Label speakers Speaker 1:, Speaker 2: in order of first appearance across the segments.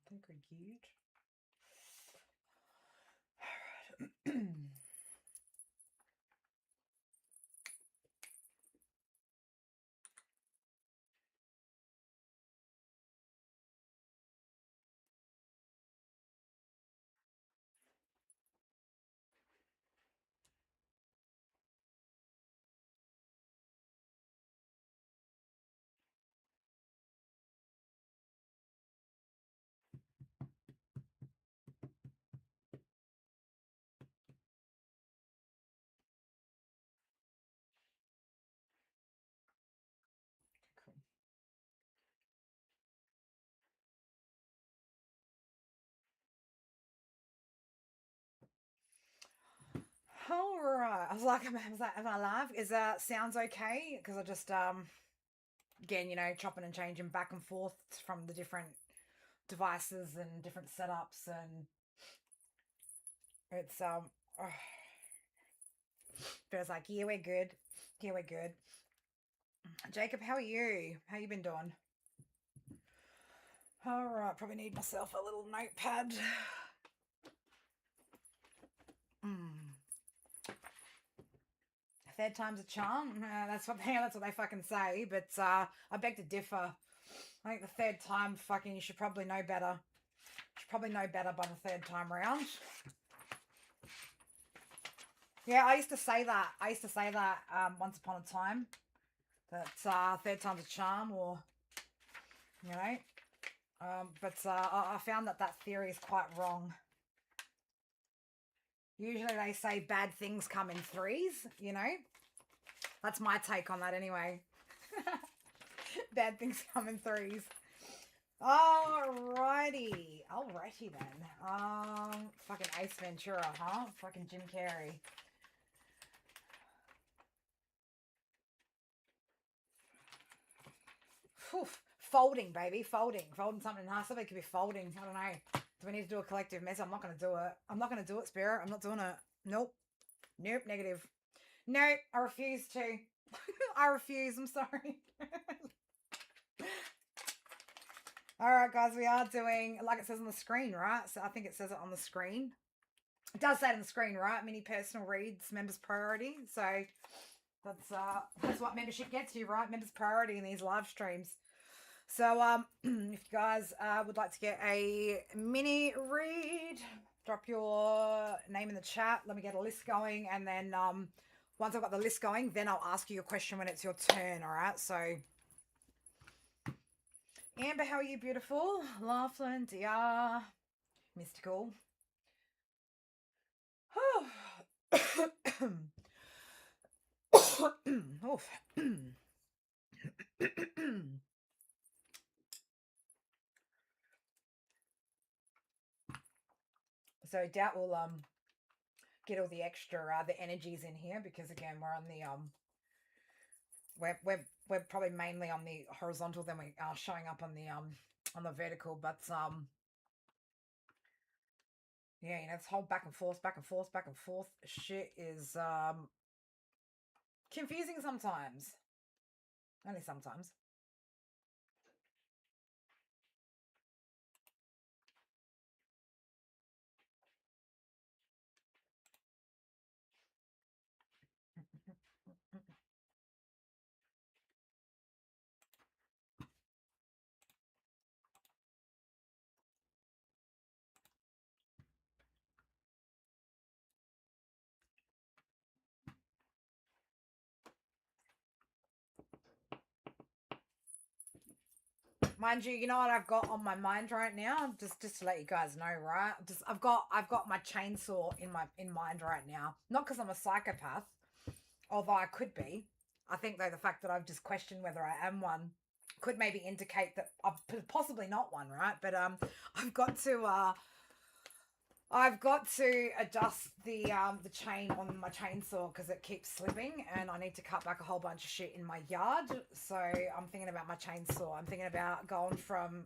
Speaker 1: think we're good. All right. All right. I was like, am I live? Is that sounds okay? Because I just again, you know, chopping and changing back and forth from the different devices and different setups, and it's feels like yeah, we're good. Yeah, we're good. Jacob, how are you? How you been doing? All right. Probably need myself a little notepad. Third time's a charm. That's what they fucking say. But I beg to differ. I think the third time, fucking, you should probably know better. You should probably know better by the third time round. Yeah, I used to say that. Once upon a time. That third time's a charm, or you know. But I found that theory is quite wrong. Usually they say bad things come in threes, you know. That's my take on that anyway. Bad things come in threes. Alrighty then. Fucking Ace Ventura, huh? Fucking Jim Carrey. Whew. Folding, baby, folding something in half. Somebody could be folding. I don't know. Do we need to do a collective mess? I'm not going to do it. I'm not going to do it, Spirit. I'm not doing it. Nope. Negative. Nope. I refuse to. I refuse. I'm sorry. All right, guys, we are doing, like it says on the screen, right? So I think it says it on the screen. It does say it on the screen, right? Mini personal reads, members priority. So that's what membership gets you, right? Members priority in these live streams. So if you guys would like to get a mini read, drop your name in the chat. Let me get a list going, and then once I've got the list going, then I'll ask you a question when it's your turn. All right. So Amber, how are you, beautiful? Laughlin, DR, Mystical. So doubt we'll get all the extra the energies in here, because again we're on the we're probably mainly on the horizontal, then we are showing up on the vertical, but yeah, you know, this whole back and forth shit is confusing sometimes. Only sometimes. Mind you, you know what I've got on my mind right now? Just to let you guys know, right? I've got my chainsaw in mind right now. Not because I'm a psychopath, although I could be. I think though the fact that I've just questioned whether I am one could maybe indicate that I'm possibly not one, right? But I've got to adjust the chain on my chainsaw because it keeps slipping, and I need to cut back a whole bunch of shit in my yard. So I'm thinking about my chainsaw. I'm thinking about going from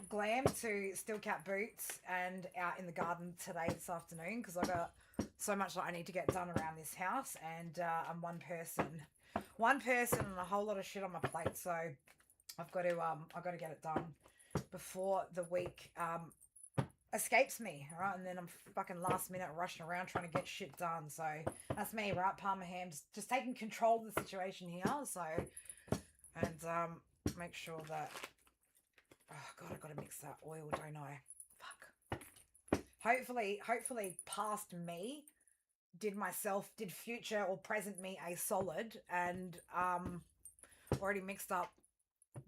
Speaker 1: glam to steel cap boots and out in the garden this afternoon, because I got so much that I need to get done around this house, and I'm one person and a whole lot of shit on my plate. So I've got to get it done. before the week escapes me, right? And then I'm fucking last minute rushing around trying to get shit done. So that's me, right? Palm of hand, just taking control of the situation here. So, and make sure that, oh God, I've got to mix that oil, don't I? Fuck. Hopefully past me did future or present me a solid, and already mixed up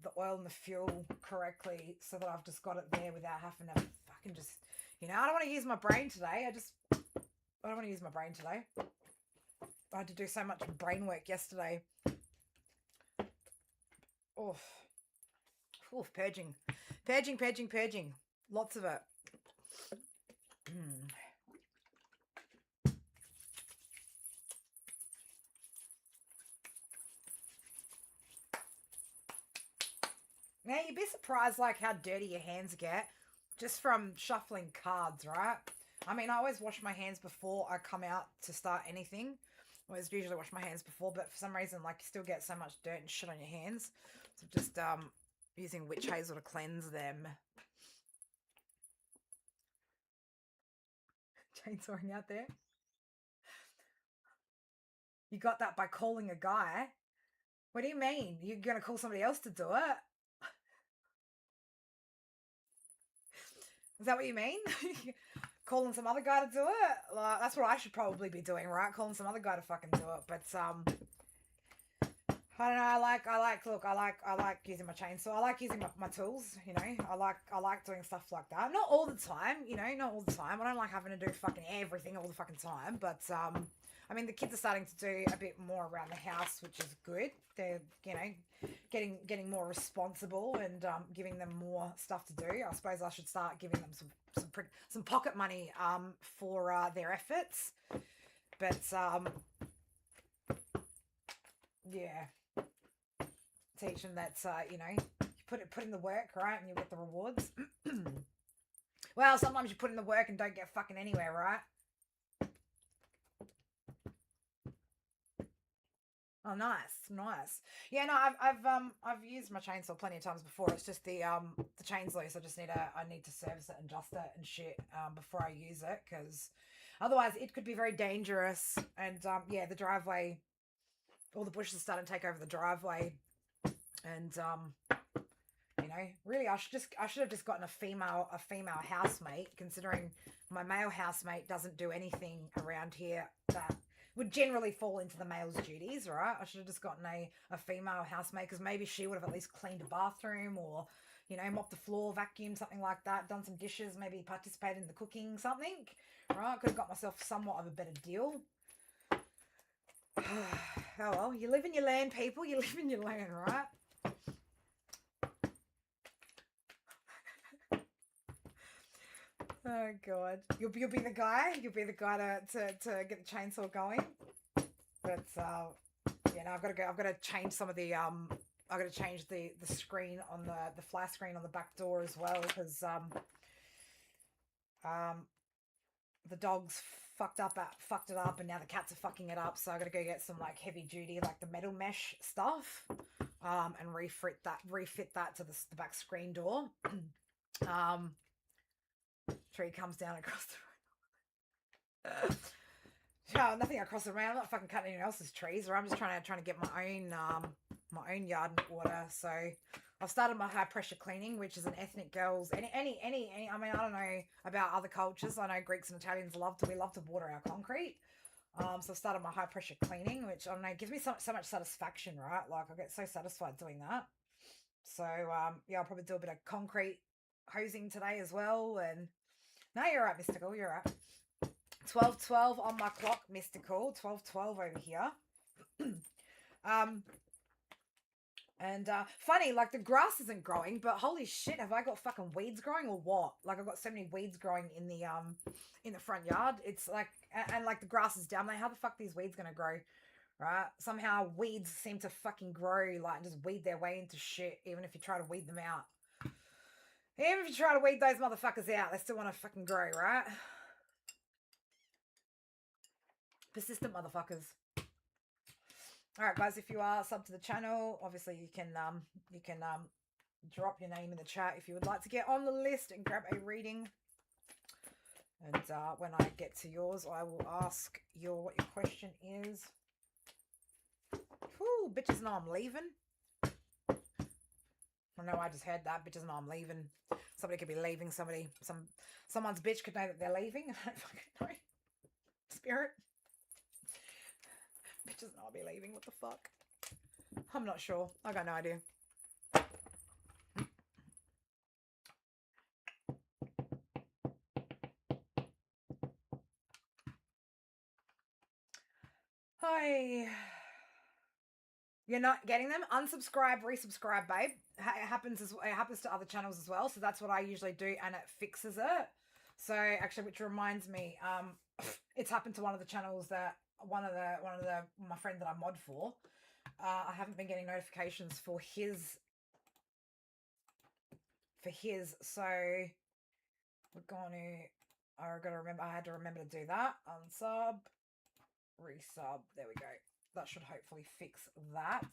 Speaker 1: the oil and the fuel correctly so that I've just got it there without having to fucking just, I don't want to use my brain today. I don't want to use my brain today. I had to do so much brain work yesterday. Oof. Oof, purging. Lots of it. Now, you'd be surprised, like, how dirty your hands get just from shuffling cards, right? I mean, I always wash my hands before I come out to start anything. I always usually wash my hands before, but for some reason, like, you still get so much dirt and shit on your hands. So just using witch hazel to cleanse them. Chainsawing out there. You got that by calling a guy. What do you mean? You're going to call somebody else to do it? Is that what you mean? Calling some other guy to do it? Like, that's what I should probably be doing, right? Calling some other guy to fucking do it. But I don't know. I like using my chainsaw. I like using my tools. I like doing stuff like that. Not all the time. Not all the time. I don't like having to do fucking everything all the fucking time. But I mean, the kids are starting to do a bit more around the house, which is good. They're, getting more responsible and giving them more stuff to do. I suppose I should start giving them some pocket money for their efforts. But yeah, teach them that you put in the work, right, and you get the rewards. Well, sometimes you put in the work and don't get fucking anywhere, right? Oh, nice. Yeah, no, I've used my chainsaw plenty of times before. It's just the chain's loose. I need to service it and adjust it and shit before I use it, because otherwise it could be very dangerous. And yeah, the driveway, all the bushes starting to take over the driveway, and really I should have just gotten a female housemate, considering my male housemate doesn't do anything around here that would generally fall into the male's duties, right? I should have just gotten a female housemate, because maybe she would have at least cleaned a bathroom, or, mopped the floor, vacuumed, something like that, done some dishes, maybe participated in the cooking, something, right? Could have got myself somewhat of a better deal. Oh, well, you live in your land, people. You live in your land, right? Oh God, you'll be the guy. You'll be the guy to get the chainsaw going. But yeah, no, I've got to go. I've got to change some of the I've got to change the screen on the flash screen on the back door as well, because the dogs fucked it up, and now the cats are fucking it up. So I got to go get some like heavy duty, like the metal mesh stuff, and refit that to the back screen door. Tree comes down across the road. Yeah, nothing across the road. I'm not fucking cutting anyone else's trees, or I'm just trying to get my own yard in order. So I've started my high pressure cleaning, which is an ethnic girls. Any. I mean, I don't know about other cultures. I know Greeks and Italians love to water our concrete. So I've started my high pressure cleaning, which I don't know gives me so much satisfaction, right? Like I get so satisfied doing that. So yeah, I'll probably do a bit of concrete hosing today as well. And no, you're right, Mystical. You're right. 12:12 on my clock, Mystical. 12:12 over here. And funny, like the grass isn't growing, but holy shit, have I got fucking weeds growing or what? Like I've got so many weeds growing in the front yard. It's like, and like the grass is down. Like how the fuck these weeds gonna grow, right? Somehow weeds seem to fucking grow, like and just weed their way into shit, even if you try to weed them out. Even if you try to weed those motherfuckers out, they still want to fucking grow, right? Persistent motherfuckers. All right, guys, if you are sub to the channel, obviously you can drop your name in the chat if you would like to get on the list and grab a reading. And when I get to yours, I will ask what your question is. Whew, bitches know I'm leaving. I know I just heard that. Bitches know I'm leaving. Somebody could be leaving. Someone's bitch could know that they're leaving. I don't fucking know. Spirit. Bitches know I'll be leaving. What the fuck? I'm not sure. I got no idea. Hi. You're not getting them? Unsubscribe, resubscribe, babe. It happens to other channels as well. So that's what I usually do, and it fixes it. So actually, which reminds me, it's happened to one of the channels that my friend that I mod for. I haven't been getting notifications for his. So we're going to. I had to remember to do that. Unsub, resub. There we go. That should hopefully fix that.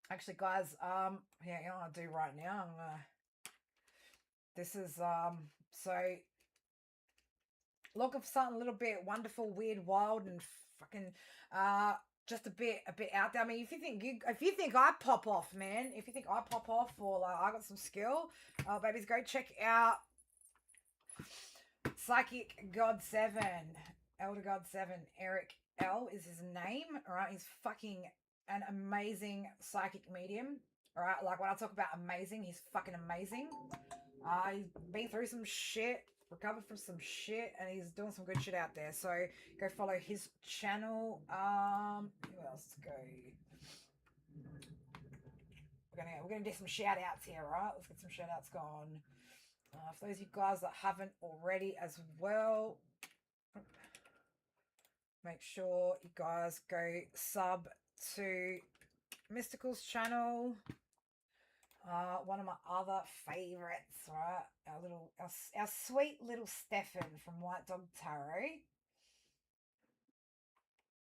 Speaker 1: Actually, guys, yeah, you know what I'll do right now? This is, so, looking for something a little bit wonderful, weird, wild, and fucking, just a bit out there. I mean, if you think I pop off, man, if you think I pop off or like I got some skill, babies, go check out Psychic God 7, Elder God 7, Eric L is his name. All right, he's fucking an amazing psychic medium. All right, like when I talk about amazing, he's fucking amazing. He's been through some shit, recovered from some shit, and he's doing some good shit out there. So go follow his channel. Who else? We're gonna do some shout outs here, right? Let's get some shout outs going. For those of you guys that haven't already as well, make sure you guys go sub to Mystical's channel. One of my other favorites, right? Our sweet little Stefan from White Dog Tarot.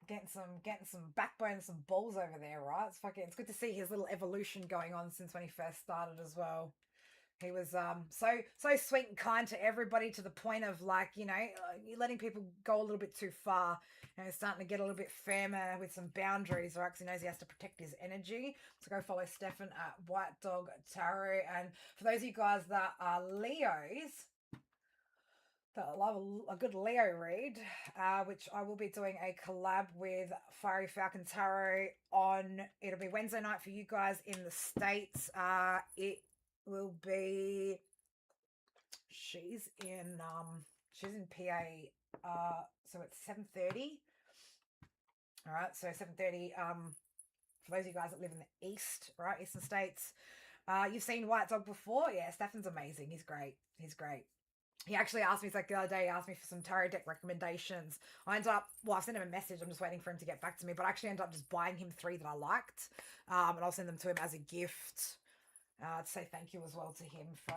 Speaker 1: Getting some backbone, some balls over there, right? It's good to see his little evolution going on since when he first started as well. He was so sweet and kind to everybody, to the point of, like, you know, letting people go a little bit too far, and he's starting to get a little bit firmer with some boundaries, right? Because he knows he has to protect his energy. So go follow Stefan at White Dog Tarot. And for those of you guys that are Leos, that love a good Leo read, which I will be doing a collab with Fiery Falcon Tarot on. It'll be Wednesday night for you guys in the States. It will be, she's in PA, so it's 7:30. All right, so 7:30. For those of you guys that live in the East, right, Eastern States, you've seen White Dog before. Yeah, Stefan's amazing. He's great. He actually asked me, it's like the other day, he asked me for some tarot deck recommendations. I sent him a message. I'm just waiting for him to get back to me, but I actually ended up just buying him 3 that I liked, and I'll send them to him as a gift. To say thank you as well to him for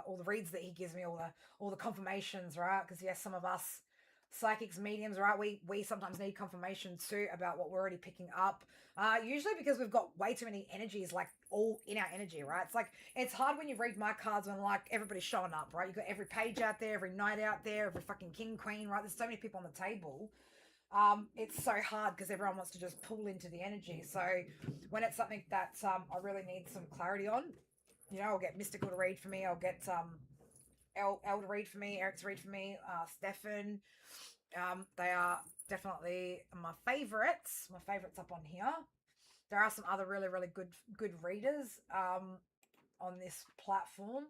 Speaker 1: all the reads that he gives me, all the confirmations, right? Because yes, some of us psychics, mediums, right, we sometimes need confirmation too about what we're already picking up. Usually because we've got way too many energies, like, all in our energy, right? It's like, it's hard when you read my cards when, like, everybody's showing up, right? You've got every page out there, every knight out there, every fucking king, queen, right? There's so many people on the table. It's so hard because everyone wants to just pull into the energy. So when it's something that I really need some clarity on, you know, I'll get Mystical to read for me. I'll get El to read for me. Eric to read for me. Stefan. They are definitely my favorites. My favorites up on here. There are some other really, really good readers on this platform.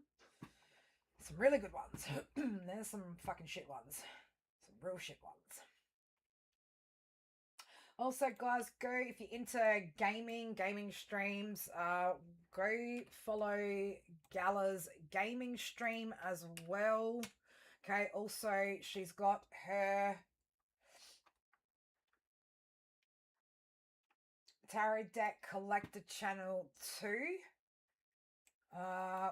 Speaker 1: Some really good ones. There's some fucking shit ones. Some real shit ones. Also, guys, go, if you're into gaming streams, go follow Gala's gaming stream as well. Okay, also, she's got her Tarot Deck Collector channel too,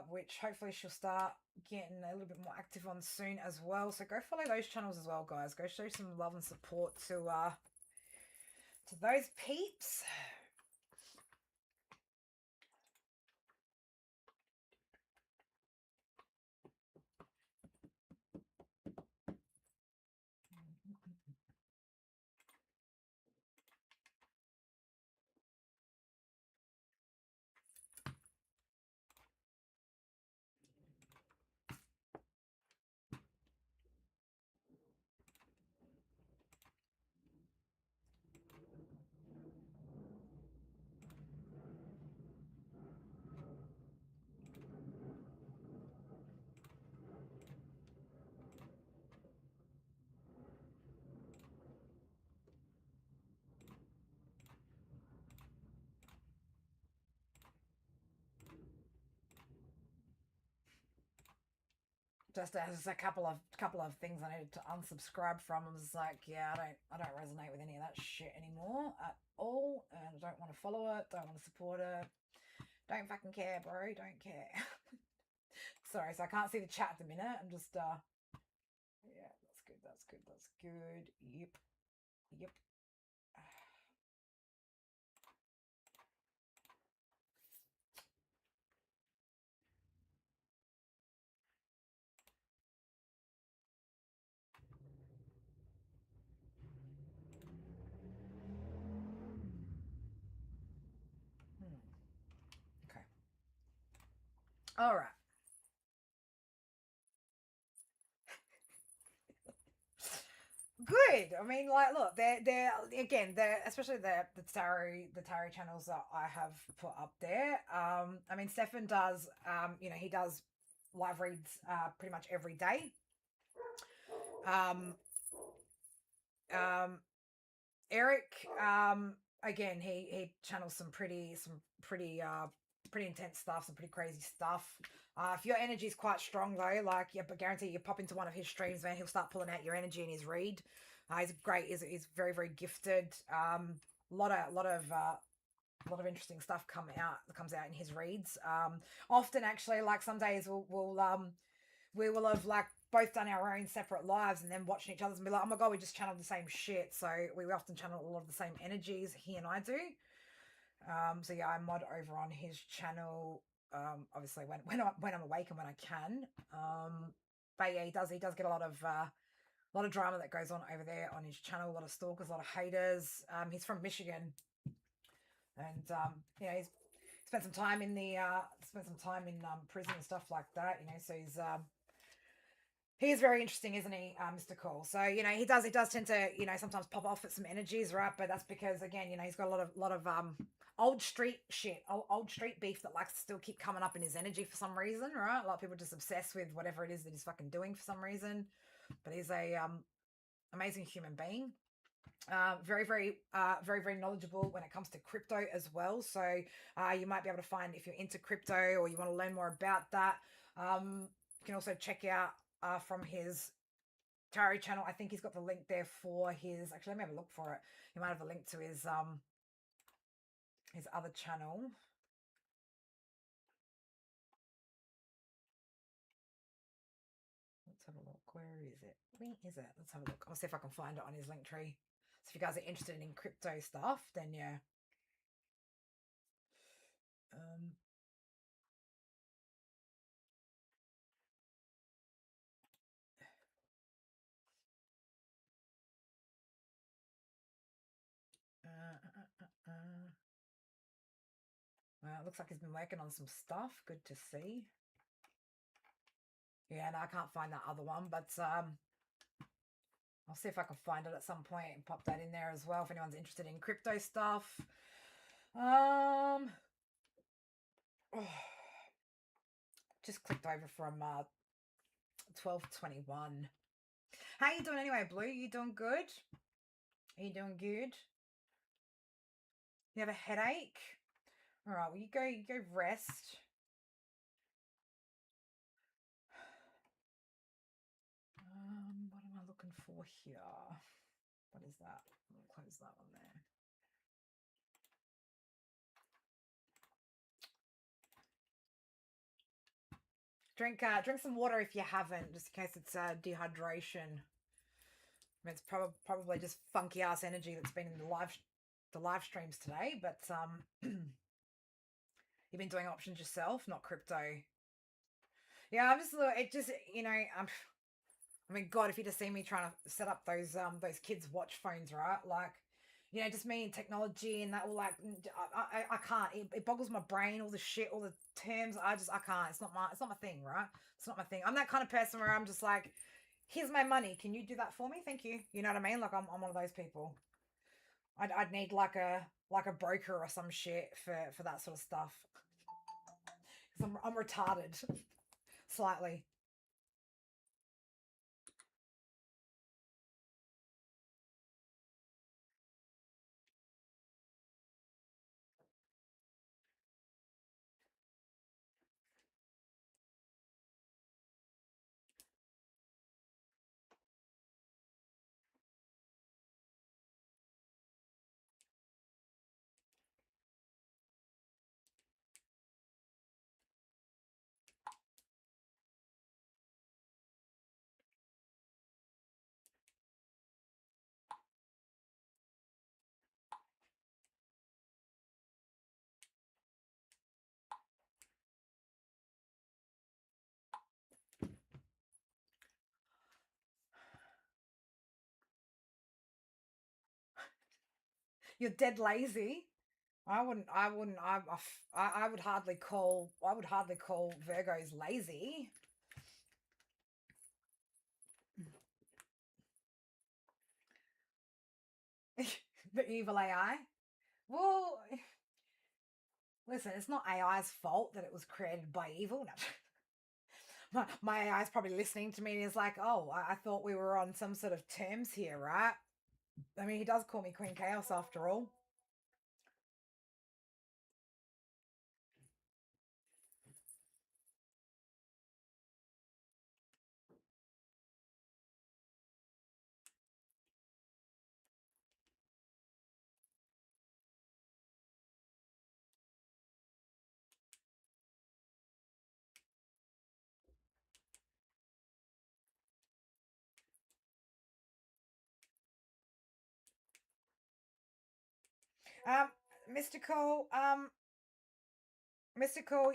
Speaker 1: which hopefully she'll start getting a little bit more active on soon as well. So go follow those channels as well, guys. Go show some love and support to those peeps. just as a couple of things I needed to unsubscribe from. I was like, yeah, I don't resonate with any of that shit anymore at all, and I don't want to follow it, don't want to support it, don't fucking care, bro, don't care. Sorry, so I can't see the chat at the minute. I'm just yeah, that's good, that's good, that's good. Yep. Okay. All right. Good. I mean, like, look, they're again, they're especially the tarot channels that I have put up there. I mean, Stefan does, he does live reads pretty much every day. Eric, again, he channels some pretty intense stuff, some pretty crazy stuff. If your energy is quite strong though, like, yeah, but guarantee you pop into one of his streams, man, he'll start pulling out your energy in his read. He's great. He's very, very gifted. A lot of interesting stuff comes out in his reads. Often actually, like, some days we will have like both done our own separate lives and then watching each other's and be like, oh my god, we just channeled the same shit. So we often channel a lot of the same energies, he and I do. So yeah, I mod over on his channel, obviously when I'm awake and when I can. But yeah, he does get a lot of drama that goes on over there on his channel, a lot of stalkers, a lot of haters. He's from Michigan, and he's spent some time in prison and stuff like that. So he is very interesting, isn't he, Mr. Cole? So he does tend to sometimes pop off at some energies, right? But that's because, again, he's got a lot of old street shit, old street beef that likes to still keep coming up in his energy for some reason, right? A lot of people just obsessed with whatever it is that he's fucking doing for some reason. But he's a amazing human being. Very, very knowledgeable when it comes to crypto as well. So you might be able to find, if you're into crypto or you want to learn more about that, you can also check out from his tarot channel. I think he's got the link there for his, actually, let me have a look for it. He might have a link to his other channel. Let's have a look. Where is it? Where is it? Let's have a look. I'll see if I can find it on his link tree. So if you guys are interested in crypto stuff, then yeah. Well, it looks like he's been working on some stuff. Good to see. Yeah, no, I can't find that other one, but I'll see if I can find it at some point and pop that in there as well if anyone's interested in crypto stuff. Just clicked over from 12:21. How you doing anyway, Blue? You doing good? Are you doing good? You have a headache? All right, well, you go rest. What am I looking for here? What is that? I'll close that one there. Drink some water if you haven't, just in case it's dehydration. I mean, it's probably just funky ass energy that's been in the live streams today, but you've been doing options yourself, not crypto. Yeah, I'm just it just I mean, God, if you just see me trying to set up those kids' watch phones, right? Like, just me and technology and that all, like, I can't. It boggles my brain, all the shit, all the terms. I can't. It's not my thing, right? It's not my thing. I'm that kind of person where I'm just like, here's my money. Can you do that for me? Thank you. You know what I mean? Like, I'm one of those people. I'd need like a broker or some shit for that sort of stuff. Because I'm retarded, slightly. You're dead lazy. I wouldn't. I would hardly call. I would hardly call Virgos lazy. The evil AI. Well, listen, it's not AI's fault that it was created by evil. No. My AI is probably listening to me and is like, oh, I thought we were on some sort of terms here, right? I mean, he does call me Queen Chaos after all. Um, Mystical, Mystical,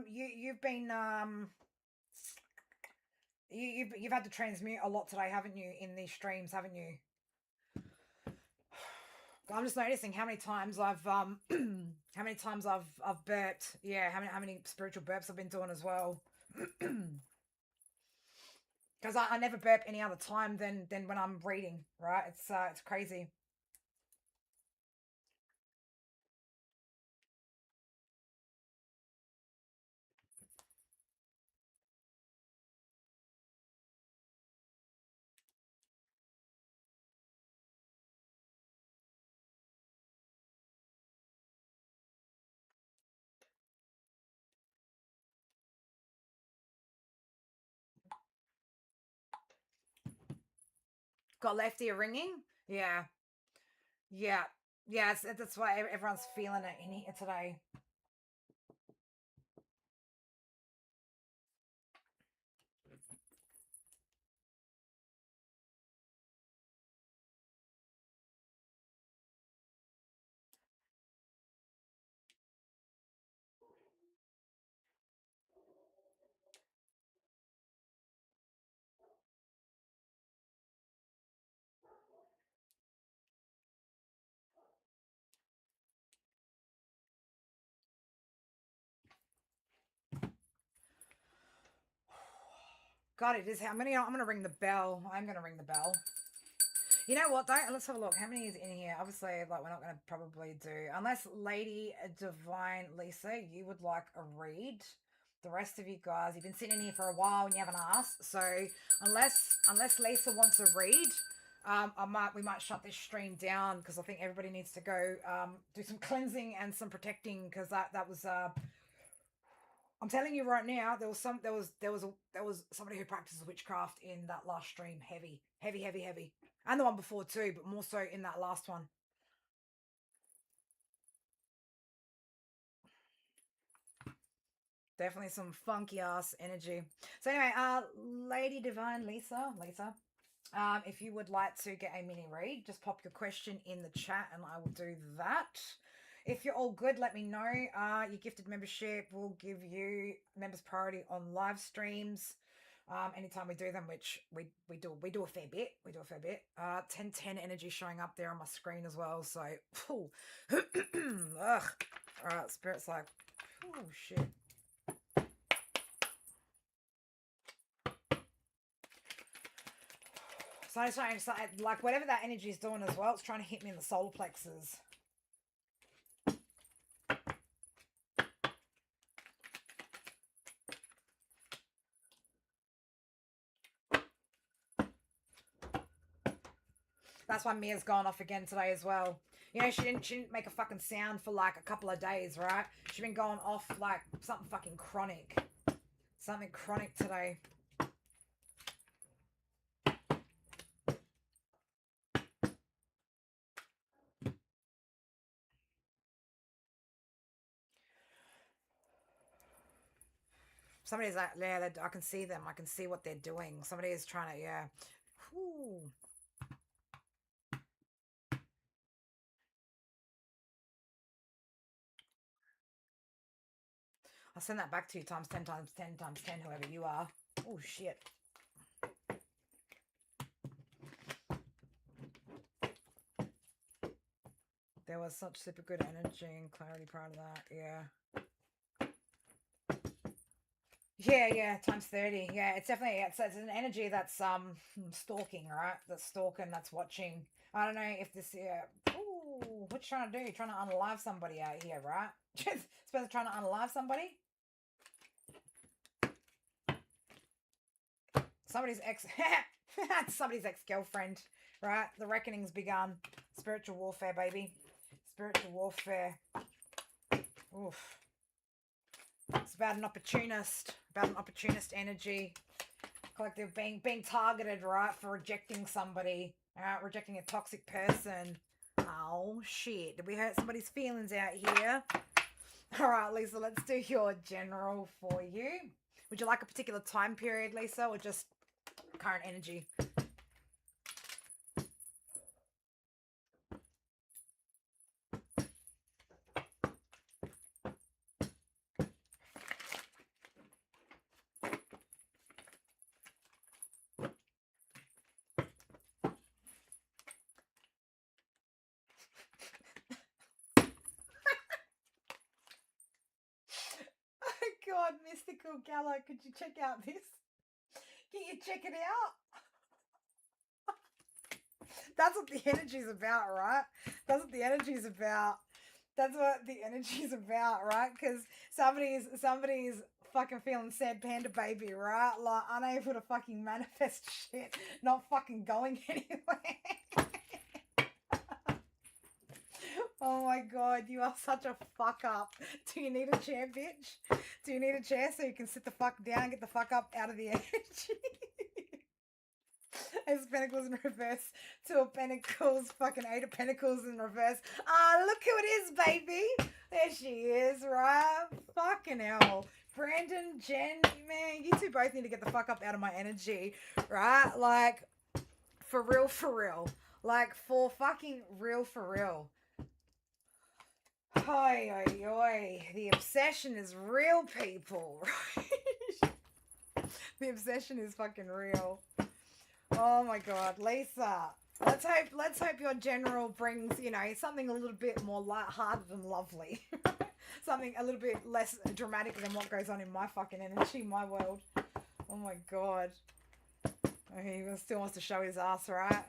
Speaker 1: you've been you've had to transmute a lot today, haven't you? In these streams, haven't you? I'm just noticing how many times I've how many times I've burped. Yeah, how many spiritual burps I've been doing as well. Because I never burp any other time than when I'm reading. Right? It's crazy. Got left ear ringing. Yeah, yeah, yeah. That's why everyone's feeling it in here today. God, it is. I'm gonna ring the bell. I'm gonna ring the bell. You know what? Don't let's have a look. How many is in here? Obviously, like we're not gonna probably do unless Lady Divine Lisa, you would like a read. The rest of you guys, you've been sitting in here for a while and you haven't asked. So unless Lisa wants a read, we might shut this stream down because I think everybody needs to go do some cleansing and some protecting because that was I'm telling you right now, there was somebody who practices witchcraft in that last stream. Heavy, heavy, heavy, heavy. And the one before too, but more so in that last one. Definitely some funky ass energy. So anyway, Lady Divine Lisa, if you would like to get a mini read, just pop your question in the chat and I will do that. If you're all good, let me know. Your gifted membership will give you members priority on live streams. Anytime we do them, which we do a fair bit. 1010 energy showing up there on my screen as well. So, ugh. All right, spirit's like, oh shit. So it's trying to like whatever that energy is doing as well. It's trying to hit me in the solar plexus. That's why Mia's gone off again today as well. You know, she didn't make a fucking sound for like a couple of days, right? She's been going off like something fucking chronic. Something chronic today. Somebody's like, yeah, I can see them. I can see what they're doing. Somebody is trying to, yeah. Whew. I'll send that back to you times 10 times 10 times 10, whoever you are. Oh, shit. There was such super good energy and clarity prior to that. Yeah, times 30. Yeah, it's definitely, it's an energy that's stalking, right? That's stalking, that's watching. I don't know if this, ooh, what you trying to do? You're trying to unalive somebody out here, right? Supposed to trying to unalive somebody? Somebody's somebody's ex-girlfriend, right? The reckoning's begun. Spiritual warfare, baby. Spiritual warfare. Oof. It's about an opportunist energy. Collective being targeted, right, for rejecting somebody, rejecting a toxic person. Oh shit, did we hurt somebody's feelings out here? All right, Lisa, let's do your general for you. Would you like a particular time period, Lisa, or just current energy? Oh God, Mystical Gallo, could you check out this? Can you check it out? That's what the energy's about, right? That's what the energy's about. That's what the energy's about, right? Because somebody's fucking feeling sad panda baby, right? Like unable to fucking manifest shit, not fucking going anywhere. Oh my God, you are such a fuck up. Do you need a chair, bitch? Do you need a chair so you can sit the fuck down, get the fuck up out of the energy? Ace of Pentacles in reverse, Two of Pentacles, fucking Eight of Pentacles in reverse. Ah, look who it is, baby. There she is, right? Fucking hell. Brandon, Jen, man, you two both need to get the fuck up out of my energy, right? Like, for real. Like, for fucking real, for real. Oi. The obsession is real, people, right? The obsession is fucking real. Oh my God, Lisa. Let's hope your general brings, something a little bit more light-hearted and lovely. Something a little bit less dramatic than what goes on in my fucking energy, my world. Oh my God. He still wants to show his ass, right?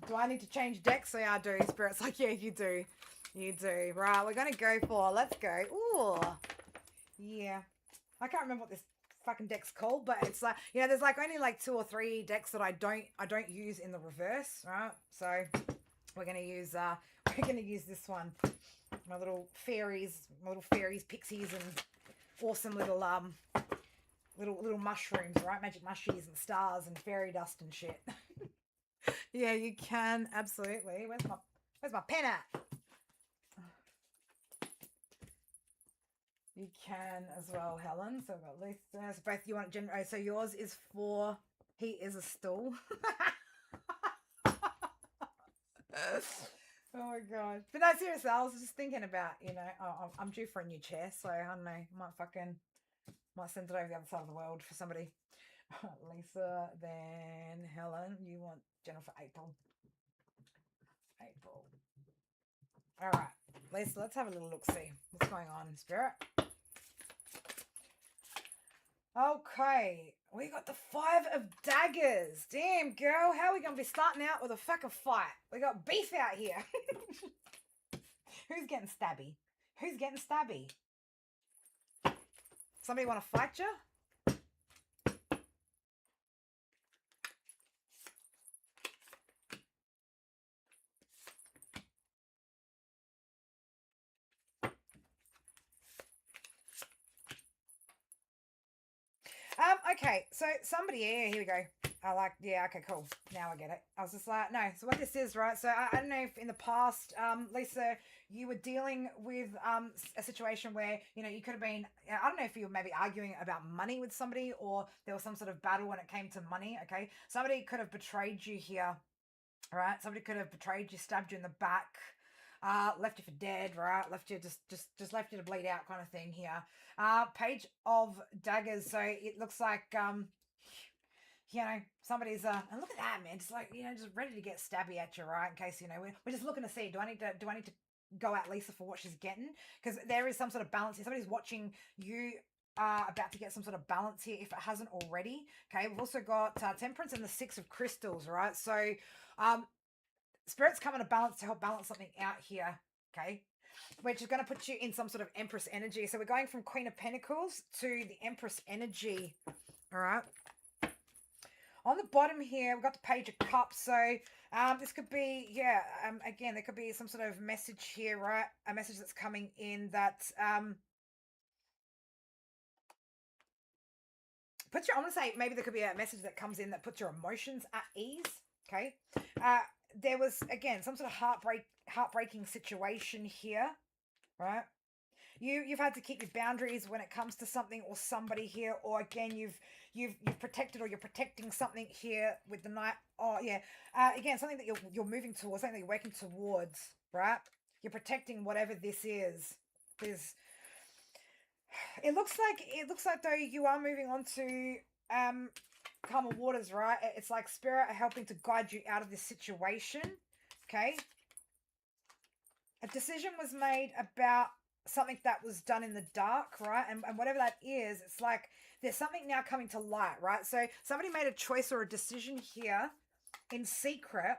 Speaker 1: Do I need to change decks? So yeah, I do. Spirit's like, yeah, you do. You do. Right, we're going to go for, let's go. Ooh. Yeah. I can't remember what this fucking deck's called, but it's like, there's like only like 2 or 3 decks that I don't use in the reverse, right? So we're gonna use this one. My little fairies, pixies, and awesome little little mushrooms, right? Magic mushies and stars and fairy dust and shit. Yeah, you can absolutely. Where's my pen at? You can as well, Helen. So at least so both you want general. So yours is for he is a stool. Oh my God. But no, seriously, I was just thinking about, I'm due for a new chair, so I don't know, might send it over the other side of the world for somebody. Lisa, then Helen, you want general for April. All right, Lisa, let's have a little look-see. What's going on, Spirit? Okay, we got the 5 of Daggers. Damn, girl, how are we going to be starting out with a fucking fight? We got beef out here. Who's getting stabby? Somebody want to fight you? Okay, so somebody, here we go. Okay, cool. Now I get it. I was just like, no. So what this is, right? So I don't know if in the past, Lisa, you were dealing with a situation where, you could have been, I don't know if you were maybe arguing about money with somebody or there was some sort of battle when it came to money, okay? Somebody could have betrayed you here, right? Somebody could have betrayed you, stabbed you in the back, left you for dead, right? Left you just left you to bleed out kind of thing here. Page of Daggers. So it looks like you know, somebody's and look at that, man, just like, you know, just ready to get stabby at you, right? In case, you know, we're just looking to see, do I need to go at Lisa for what she's getting? Because there is some sort of balance here. Somebody's watching you about to get some sort of balance here if it hasn't already. Okay, we've also got Temperance and the Six of Crystals, right? So Spirit's coming to balance, to help balance something out here, okay, which is going to put you in some sort of Empress energy. So we're going from Queen of Pentacles to the Empress energy, all right? On the bottom here, we've got the Page of Cups. So this could be, yeah, again, there could be some sort of message here, right? A message that's coming in that puts your, I want to say maybe there could be a message that comes in that puts your emotions at ease, okay? There was, again, some sort of heartbreaking situation here, right? You've had to keep your boundaries when it comes to something or somebody here, or again, you've protected, or you're protecting something here with the Knight. Oh yeah, again, something that you're moving towards, something that you're working towards, right? You're protecting whatever this is. It looks like though you are moving on to calmer waters, right? It's like Spirit are helping to guide you out of this situation, okay? A decision was made about something that was done in the dark, right? And whatever that is, it's like there's something now coming to light, right? So somebody made a choice or a decision here in secret,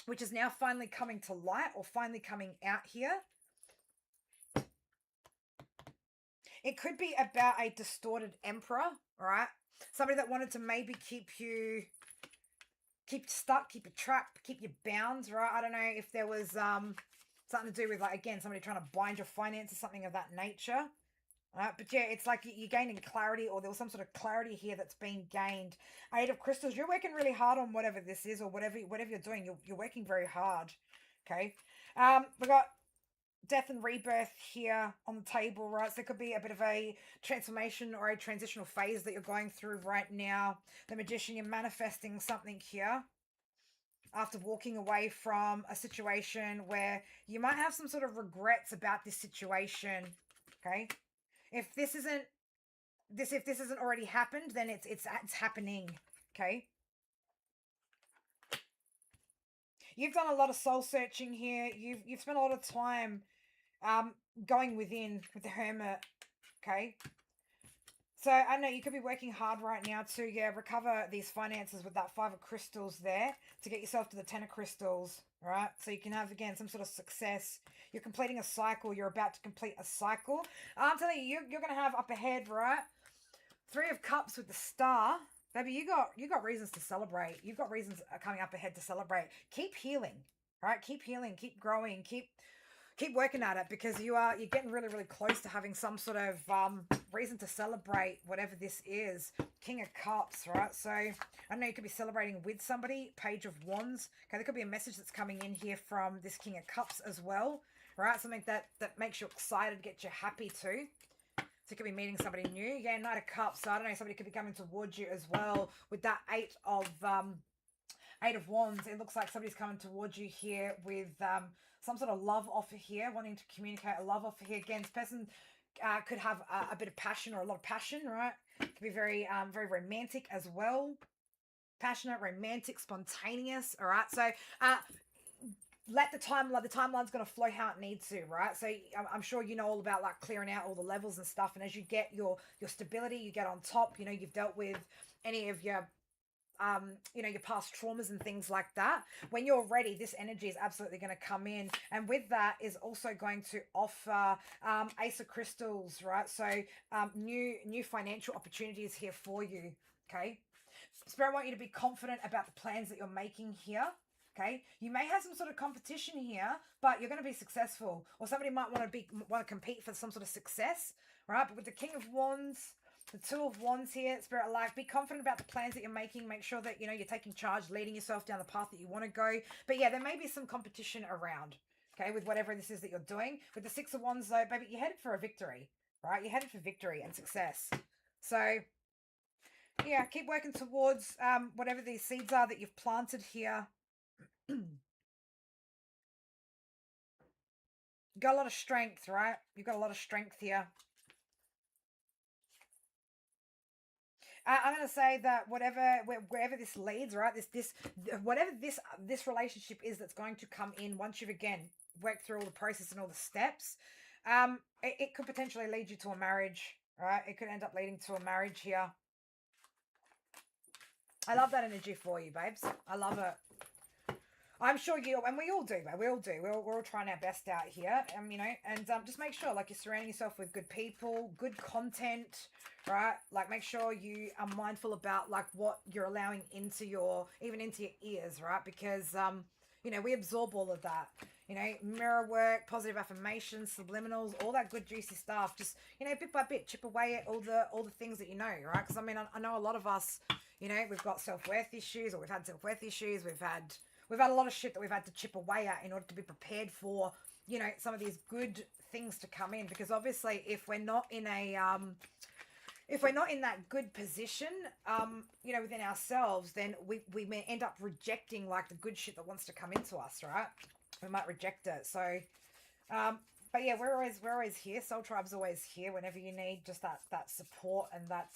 Speaker 1: which is now finally coming to light or finally coming out here. It could be about a distorted emperor, right? Somebody that wanted to maybe keep you stuck, keep you trapped, keep you bound, right? I don't know if there was something to do with, like, again, somebody trying to bind your finances, something of that nature. Right? But yeah, it's like you're gaining clarity, or there was some sort of clarity here that's being gained. Eight of Crystals, you're working really hard on whatever this is, or whatever you're doing. You're working very hard. Okay. We got Death and Rebirth here on the table, right? So there could be a bit of a transformation or a transitional phase that you're going through right now. The Magician, you're manifesting something here after walking away from a situation where you might have some sort of regrets about this situation, okay? If this isn't already happened, then it's happening, okay? You've done a lot of soul searching here. You've spent a lot of time going within with the Hermit, okay? So I know you could be working hard right now to, yeah, recover these finances with that Five of Crystals there to get yourself to the Ten of Crystals, right? So you can have, again, some sort of success. You're completing a cycle. You're about to complete a cycle. I'm telling you, you're going to have up ahead, right? Three of Cups with the Star. Baby, you got reasons to celebrate. You've got reasons coming up ahead to celebrate. Keep healing, right? Keep healing, keep growing, keep working at it, because you're getting really, really close to having some sort of reason to celebrate whatever this is. King of Cups, right? So I know you could be celebrating with somebody. Page of Wands. Okay, there could be a message that's coming in here from this King of Cups as well, right? Something that makes you excited, gets you happy too. So you could be meeting somebody new. Yeah, Knight of Cups. So I don't know, somebody could be coming towards you as well with that Eight of Wands. It looks like somebody's coming towards you here with some sort of love offer here, wanting to communicate a love offer here. Again, this person could have a bit of passion, or a lot of passion, right? Could be very, very romantic as well. Passionate, romantic, spontaneous, all right? So let the timeline's going to flow how it needs to, right? So I'm sure you know all about, like, clearing out all the levels and stuff. And as you get your stability, you get on top, you know, you've dealt with any of your you know, your past traumas and things like that. When you're ready, this energy is absolutely going to come in. And with that is also going to offer Ace of Crystals, right? So new financial opportunities here for you, okay? Spirit want you to be confident about the plans that you're making here. Okay, you may have some sort of competition here, but you're going to be successful, or somebody might want to compete for some sort of success, right? But with the King of Wands, the Two of Wands here, Spirit of Life, be confident about the plans that you're making. Make sure that, you know, you're taking charge, leading yourself down the path that you want to go. But yeah, there may be some competition around, okay, with whatever this is that you're doing. With the Six of Wands, though, baby, you're headed for a victory, right? You're headed for victory and success. So yeah, keep working towards whatever these seeds are that you've planted here. You got a lot of strength, right? You've got a lot of strength here. I'm going to say that wherever this leads, right, whatever this relationship is that's going to come in once you've, again, worked through all the process and all the steps, it could potentially lead you to a marriage, right? It could end up leading to a marriage here. I love that energy for you, babes. I love it. I'm sure you, and we all do, babe. We all do. We're all trying our best out here, you know, and just make sure, like, you're surrounding yourself with good people, good content, right? Like, make sure you are mindful about, like, what you're allowing into even into your ears, right? Because, you know, we absorb all of that. You know, mirror work, positive affirmations, subliminals, all that good juicy stuff. Just, you know, bit by bit, chip away at all the things that you know, right? Because I mean, I know a lot of us, you know, we've got self-worth issues, or we've had self-worth issues. We've had a lot of shit that we've had to chip away at in order to be prepared for, you know, some of these good things to come in. Because obviously, if we're not in that good position, you know, within ourselves, then we may end up rejecting, like, the good shit that wants to come into us, right? We might reject it. So, but yeah, we're always here. Soul Tribe's always here whenever you need just that support and that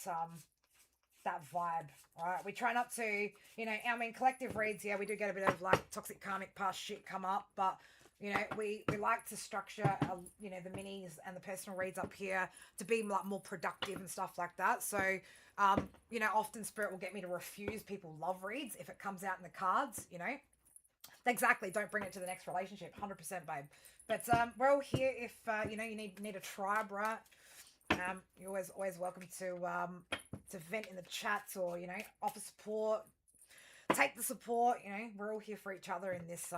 Speaker 1: vibe, right? We try not to, you know, I mean, collective reads, yeah, we do get a bit of, like, toxic karmic past shit come up, but, you know, we like to structure, you know, the minis and the personal reads up here to be, like, more productive and stuff like that. So, you know, often Spirit will get me to refuse people love reads if it comes out in the cards, you know. Exactly, don't bring it to the next relationship, 100%, babe. But we're all here if, you know, you need a tribe, right? You're always welcome to vent in the chats, or, you know, offer support, take the support. You know, we're all here for each other in this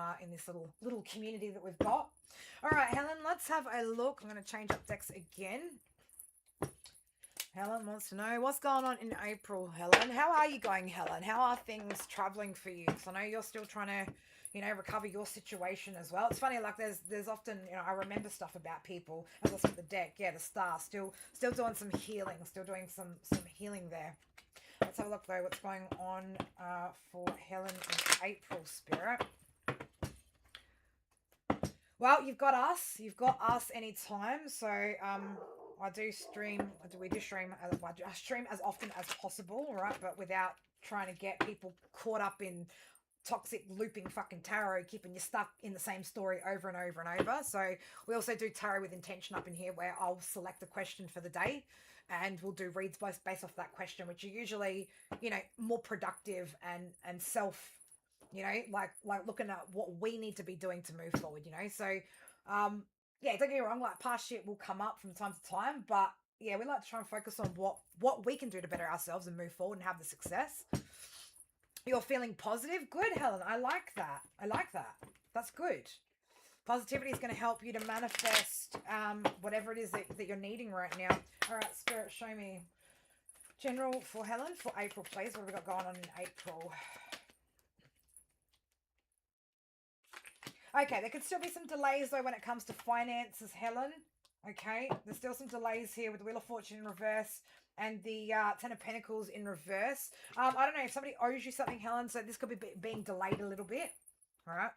Speaker 1: little community that we've got. All right, Helen, let's have a look. I'm going to change up decks again. Helen wants to know what's going on in April. Helen, how are you going, Helen? How are things traveling for you? Because I know you're still trying to, you know, recover your situation as well. It's funny, like, there's often, you know, I remember stuff about people as I look at the deck. Yeah, the star still doing some healing, still doing some healing there. Let's have a look though. What's going on for Helen in April, Spirit? Well, you've got us. You've got us anytime. So I do stream. We do stream. I stream as often as possible, right? But without trying to get people caught up in toxic looping fucking tarot, keeping you stuck in the same story over and over and over. So we also do tarot with intention up in here, where I'll select a question for the day, and we'll do reads based off that question, which are usually, you know, more productive and self, you know, like looking at what we need to be doing to move forward, you know. So yeah, don't get me wrong, like, past shit will come up from time to time, but yeah, we like to try and focus on what we can do to better ourselves and move forward and have the success. You're feeling positive? Good, Helen. I like that. I like that. That's good. Positivity is going to help you to manifest whatever it is that you're needing right now. All right, Spirit, show me. General for Helen for April, please. What have we got going on in April? Okay, there could still be some delays, though, when it comes to finances, Helen. Okay, there's still some delays here with the Wheel of Fortune in reverse and the Ten of Pentacles in reverse. I don't know if somebody owes you something, Helen, so this could be being delayed a little bit. All right.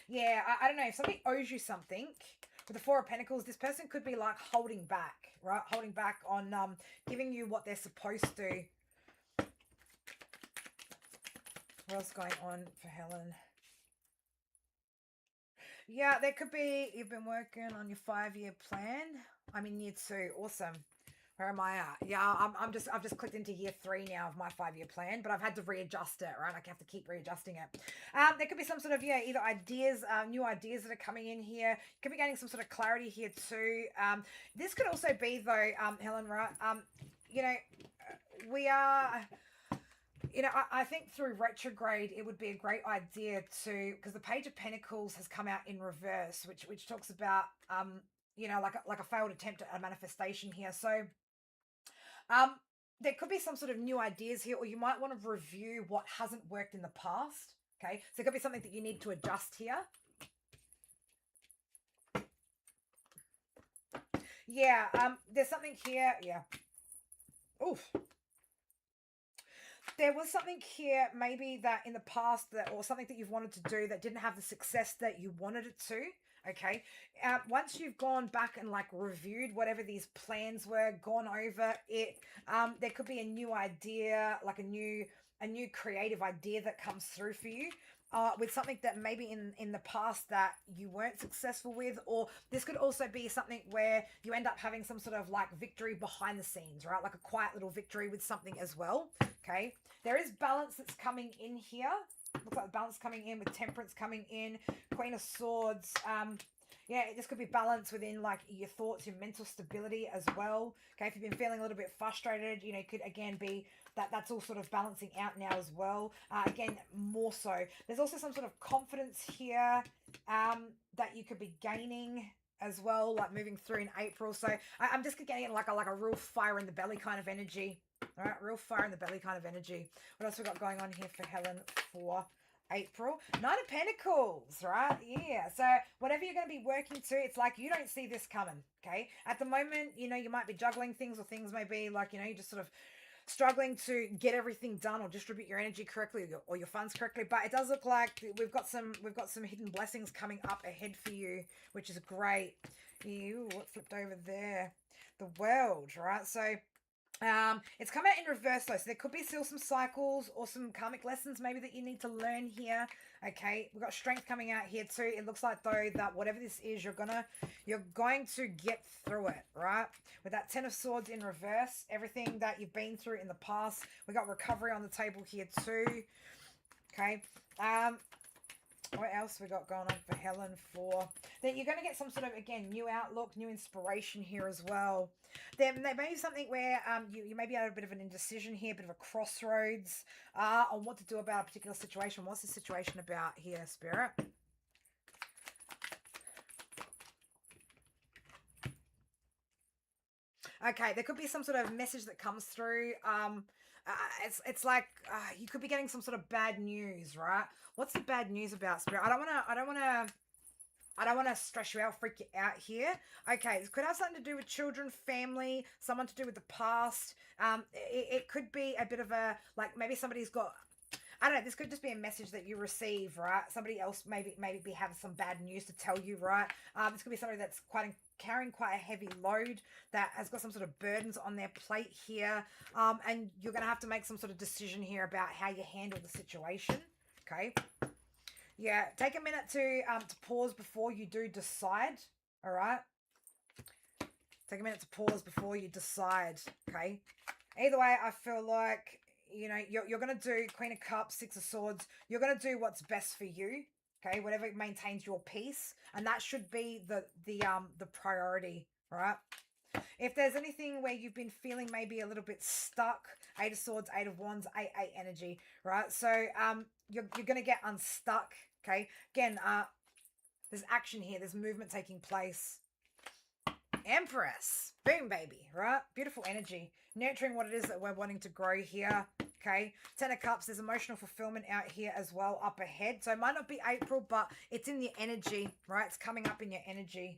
Speaker 1: Yeah, I don't know. If somebody owes you something, with the Four of Pentacles, this person could be, like, holding back, right? Holding back on giving you what they're supposed to. What else going on for Helen? Yeah, there could be, you've been working on your 5-year plan. I'm in year 2. Awesome. Where am I at? Yeah, I've just clicked into year 3 now of my 5-year plan, but I've had to readjust it, right? I have to keep readjusting it. There could be some sort of, yeah, either ideas, new ideas that are coming in here. You could be getting some sort of clarity here too. This could also be, though, Helen, right? You know, we are... You know, I think through retrograde, it would be a great idea to, because the Page of Pentacles has come out in reverse, which talks about, you know, like a failed attempt at a manifestation here. So, there could be some sort of new ideas here, or you might want to review what hasn't worked in the past. Okay, so it could be something that you need to adjust here. Yeah, there's something here. Yeah. Oof. There was something here, maybe that in the past, that, or something that you've wanted to do that didn't have the success that you wanted it to. Okay. Once you've gone back and like reviewed whatever these plans were, gone over it, there could be a new idea, like a new creative idea that comes through for you. With something that maybe in the past that you weren't successful with, or this could also be something where you end up having some sort of like victory behind the scenes, right? Like a quiet little victory with something as well. Okay, there is balance that's coming in here. Looks like the balance coming in with temperance coming in, Queen of Swords. Yeah, this could be balance within like your thoughts, your mental stability as well. Okay, if you've been feeling a little bit frustrated, you know, it could again be that's all sort of balancing out now as well. Again, more so. There's also some sort of confidence here that you could be gaining as well, like moving through in April. So I'm just getting like a real fire in the belly kind of energy. All right, real fire in the belly kind of energy. What else we got going on here for Helen for April? Knight of Pentacles, right? Yeah. So whatever you're going to be working to, it's like you don't see this coming, okay? At the moment, you know, you might be juggling things, or things may be like, you know, you just sort of struggling to get everything done or distribute your energy correctly, or your funds correctly. But it does look like we've got some hidden blessings coming up ahead for you, which is great. Ew, what flipped over there? The World, right? So it's come out in reverse though, so there could be still some cycles or some karmic lessons maybe that you need to learn here. Okay, we've got strength coming out here too. It looks like though that whatever this is, you're going to get through it, right? With that 10 of Swords in reverse, everything that you've been through in the past, we got recovery on the table here too. Okay, what else we got going on for Helen for? Then you're going to get some sort of, again, new outlook, new inspiration here as well. There may be something where you may be at a bit of an indecision here, a bit of a crossroads on what to do about a particular situation. What's the situation about here, Spirit? Okay, there could be some sort of message that comes through. It's like you could be getting some sort of bad news, right? What's the bad news about, Spirit? I don't want to stress you out, freak you out here. Okay, this could have something to do with children, family, someone to do with the past. It could be a bit of a, like maybe somebody's got, I don't know, this could just be a message that you receive, right? Somebody else maybe have some bad news to tell you, right? This could be somebody that's carrying quite a heavy load, that has got some sort of burdens on their plate here. And you're going to have to make some sort of decision here about how you handle the situation, okay? Yeah, take a minute to pause before you do decide, all right? Take a minute to pause before you decide, okay? Either way, I feel like, you know, you're going to do Queen of Cups, Six of Swords. You're going to do what's best for you, okay? Whatever maintains your peace, and that should be the priority, right? If there's anything where you've been feeling maybe a little bit stuck, Eight of Swords, Eight of Wands, 8 energy, right? So you're going to get unstuck, okay? Again, there's action here. There's movement taking place. Empress. Boom, baby, right? Beautiful energy. Nurturing what it is that we're wanting to grow here, okay? 10 of Cups. There's emotional fulfillment out here as well up ahead. So it might not be April, but it's in the energy, right? It's coming up in your energy.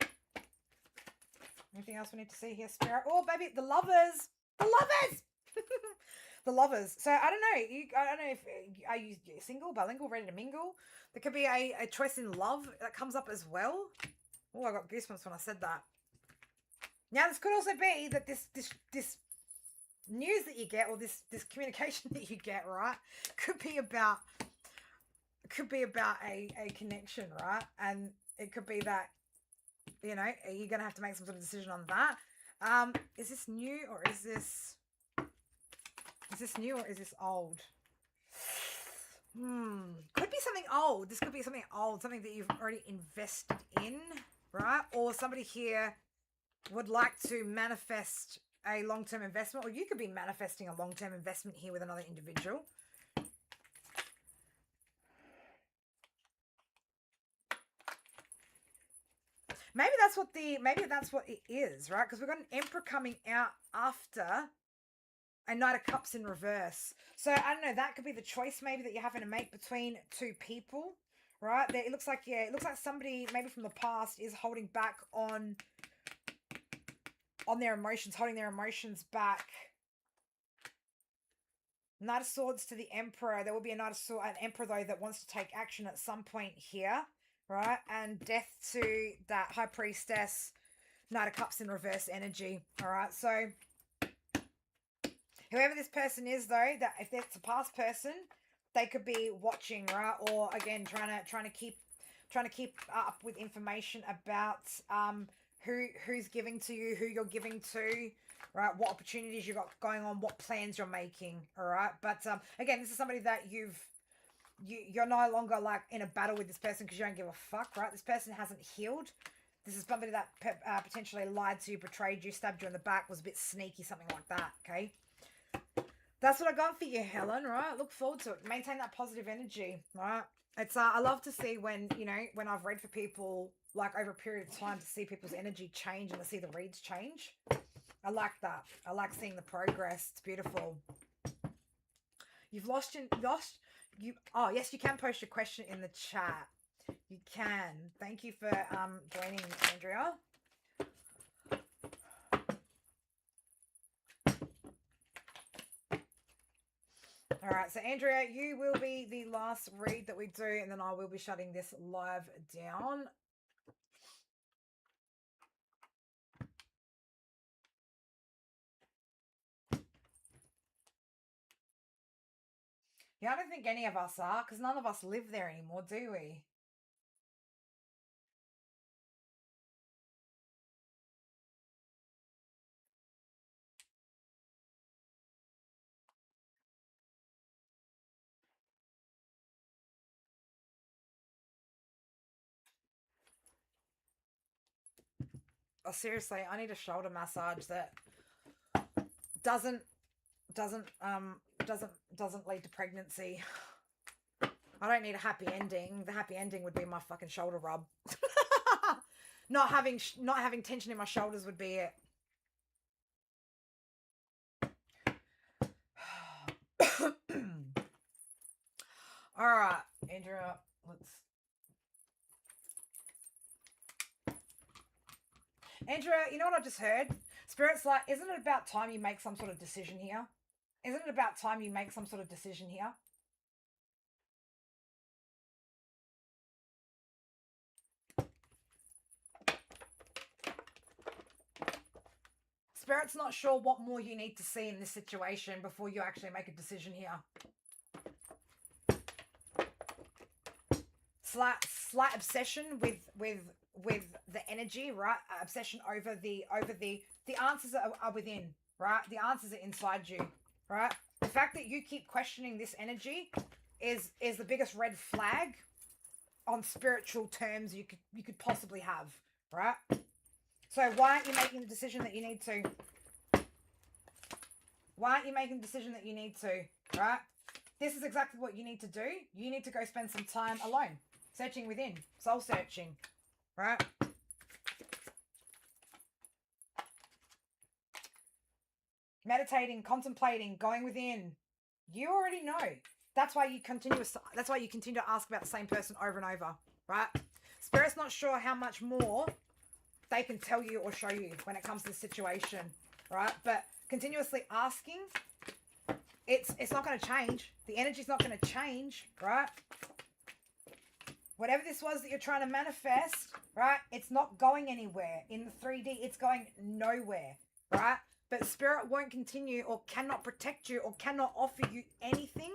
Speaker 1: Anything else we need to see here, Spirit? Oh, baby, the Lovers. The Lovers! The Lovers. So I don't know. I don't know if are you single, bilingual, ready to mingle? There could be a choice in love that comes up as well. Oh, I got goosebumps when I said that. Now, this could also be that this news that you get, or this communication that you get, right, could be about a connection, right? And it could be that, you know, you're going to have to make some sort of decision on that. Is this new, or is this new, or is this old? Could be something old. This could be something old, something that you've already invested in, right? Or somebody here would like to manifest a long-term investment, or you could be manifesting a long-term investment here with another individual. Maybe that's what it is, right? Because we've got an Emperor coming out after a Knight of Cups in reverse. So I don't know, that could be the choice maybe that you're having to make between two people, right? It looks like somebody maybe from the past is holding back on their emotions, holding their emotions back. Knight of Swords to the Emperor. There will be a Knight of Swords, an Emperor though, that wants to take action at some point here, right? And death to that High Priestess, Knight of Cups in reverse energy, all right? So whoever this person is, though, that if it's a past person, they could be watching, right? Or again, trying to keep up with information about who's giving to you, who you're giving to, right? What opportunities you got going on, what plans you're making, all right? But again, this is somebody that you're no longer like in a battle with this person because you don't give a fuck, right? This person hasn't healed. This is somebody that potentially lied to you, betrayed you, stabbed you in the back, was a bit sneaky, something like that, okay? That's what I got for you, Helen, right? Look forward to it. Maintain that positive energy, right? It's I love to see when, you know, when I've read for people, like over a period of time, to see people's energy change and to see the reads change. I like that. I like seeing the progress. It's beautiful. Oh, yes, you can post your question in the chat. You can. Thank you for joining, Andrea. All right, so Andrea, you will be the last read that we do, and then I will be shutting this live down. Yeah, I don't think any of us are, because none of us live there anymore, do we? Oh, seriously, I need a shoulder massage that doesn't lead to pregnancy. I don't need a happy ending. The happy ending would be my fucking shoulder rub. not having tension in my shoulders would be it. All right, Andrea, Andrea, you know what I just heard? Spirit's like, isn't it about time you make some sort of decision here? Isn't it about time you make some sort of decision here? Spirit's not sure what more you need to see in this situation before you actually make a decision here. Slight obsession with the energy, right? Obsession over the answers are within, right? The answers are inside you, right? The fact that you keep questioning this energy is the biggest red flag on spiritual terms you could possibly have, right? So why aren't you making the decision that you need to? Why aren't you making the decision that you need to, right? This is exactly what you need to do. You need to go spend some time alone, searching within, soul searching, right? Meditating, contemplating, going within. You already know. That's why you continue to ask about the same person over and over, right? Spirit's not sure how much more they can tell you or show you when it comes to the situation, right? But continuously asking, it's not going to change. The energy's not going to change, right? Whatever this was that you're trying to manifest, right? It's not going anywhere. In the 3D, it's going nowhere, right? But Spirit won't continue or cannot protect you or cannot offer you anything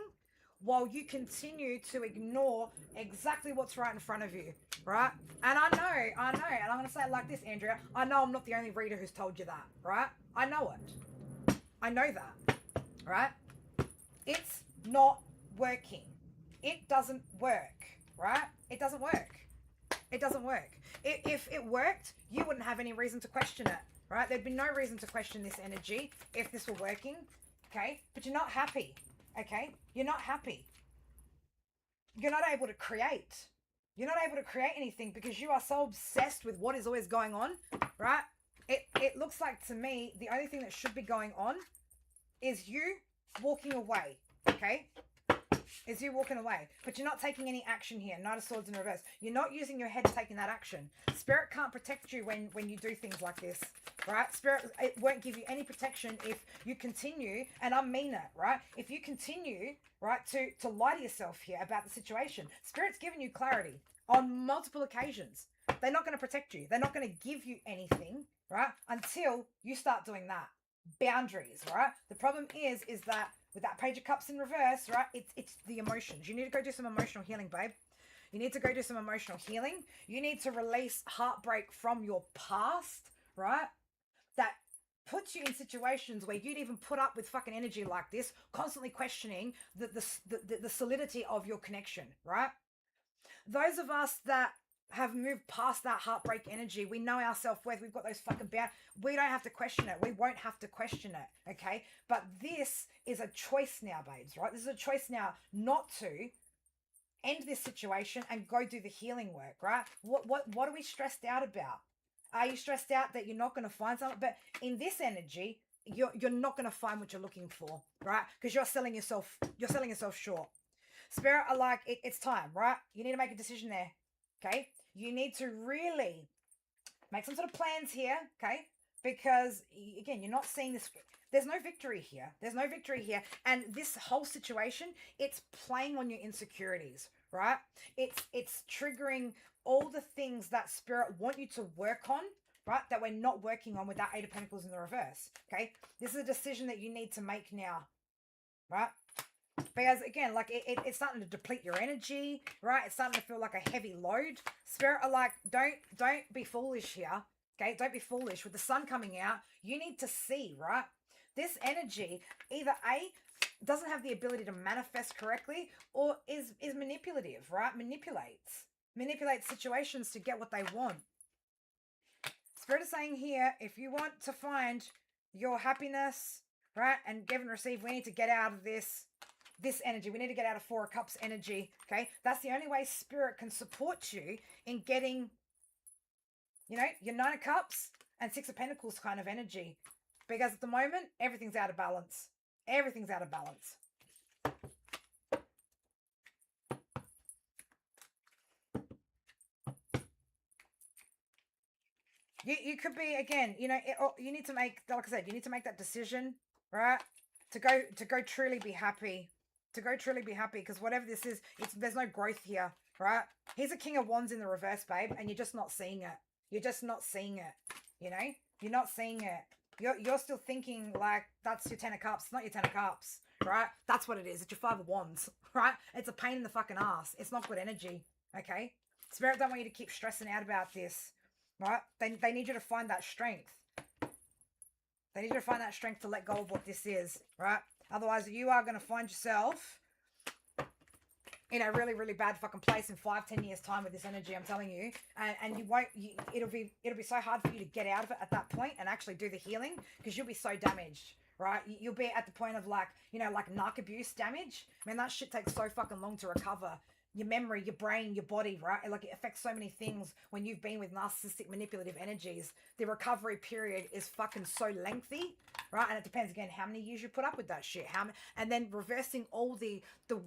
Speaker 1: while you continue to ignore exactly what's right in front of you, right? And I know, and I'm going to say it like this, Andrea. I know I'm not the only reader who's told you that, right? I know it. I know that, right? It's not working. It doesn't work, right? It doesn't work. It doesn't work. If it worked, you wouldn't have any reason to question it, right? There'd be no reason to question this energy if this were working, okay? But you're not happy, okay? You're not happy. You're not able to create. You're not able to create anything because you are so obsessed with what is always going on, right? It looks like to me the only thing that should be going on is you walking away, okay? Is you walking away. But you're not taking any action here. Knight of Swords in reverse. You're not using your head taking that action. Spirit can't protect you when you do things like this, right? Spirit, it won't give you any protection if you continue, and I mean it, right? If you continue, right, to lie to yourself here about the situation. Spirit's giving you clarity. on multiple occasions. They're not going to protect you. They're not going to give you anything, right? Until you start doing that. Boundaries, right? The problem is that with that Page of Cups in reverse, right? It's the emotions. You need to go do some emotional healing, babe. You need to go do some emotional healing. You need to release heartbreak from your past, right? That puts you in situations where you'd even put up with fucking energy like this, constantly questioning the solidity of your connection, right? Those of us that have moved past that heartbreak energy, we know our self-worth, we've got those fucking we don't have to question it. We won't have to question it, okay? But this is a choice now, babes, right? This is a choice now not to end this situation and go do the healing work, right? What are we stressed out about? Are you stressed out that you're not going to find something? But in this energy, you're not going to find what you're looking for, right? Because you're selling yourself short. Spirit are like, it's time, right? You need to make a decision there, okay? You need to really make some sort of plans here, okay? Because, again, you're not seeing this. There's no victory here. There's no victory here. And this whole situation, it's playing on your insecurities, right? It's triggering all the things that Spirit want you to work on, right? That we're not working on with that Eight of Pentacles in the reverse, okay? This is a decision that you need to make now, right? Because again, like it's starting to deplete your energy, right? It's starting to feel like a heavy load. Spirit are like, don't be foolish here, okay? Don't be foolish. With the sun coming out, you need to see, right? This energy either A, doesn't have the ability to manifest correctly, or is manipulative, right? Manipulates situations to get what they want. Spirit is saying here, if you want to find your happiness, right, and give and receive, we need to get out of this energy. We need to get out of Four of Cups energy, okay? That's the only way Spirit can support you in getting, you know, your Nine of Cups and Six of Pentacles kind of energy. Because at the moment, everything's out of balance. Everything's out of balance. You could be, again, you know, you need to make, like I said, you need to make that decision, right? To go truly be happy. To go truly be happy, because whatever this is, there's no growth here, right? Here's a King of Wands in the reverse, babe, and you're just not seeing it. You're just not seeing it, you know? You're not seeing it. You're still thinking like that's your Ten of Cups. It's not your Ten of Cups, right? That's what it is. It's your Five of Wands, right? It's a pain in the fucking ass. It's not good energy, okay? Spirit don't want you to keep stressing out about this, right? They need you to find that strength. They need you to find that strength to let go of what this is, right? Otherwise, you are going to find yourself in a really, really bad fucking place in 5-10 years time with this energy, I'm telling you. And you won't, it'll be so hard for you to get out of it at that point and actually do the healing, because you'll be so damaged, right? You'll be at the point of like, you know, like narc abuse damage. Man, that shit takes so fucking long to recover. Your memory, your brain, your body, right? Like it affects so many things when you've been with narcissistic manipulative energies. The recovery period is fucking so lengthy, right? And it depends again how many years you put up with that shit. And then reversing all the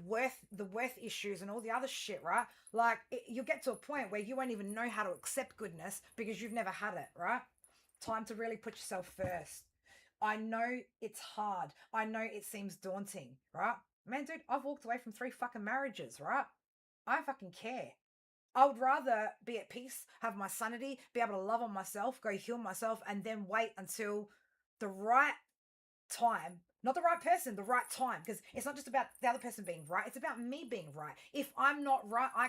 Speaker 1: worth issues and all the other shit, right? Like you'll get to a point where you won't even know how to accept goodness because you've never had it, right? Time to really put yourself first. I know it's hard. I know it seems daunting, right? Man, dude, I've walked away from 3 fucking marriages, right? I don't fucking care. I would rather be at peace, have my sanity, be able to love on myself, go heal myself, and then wait until the right time, not the right person, the right time. Because it's not just about the other person being right, it's about me being right. If I'm not right, I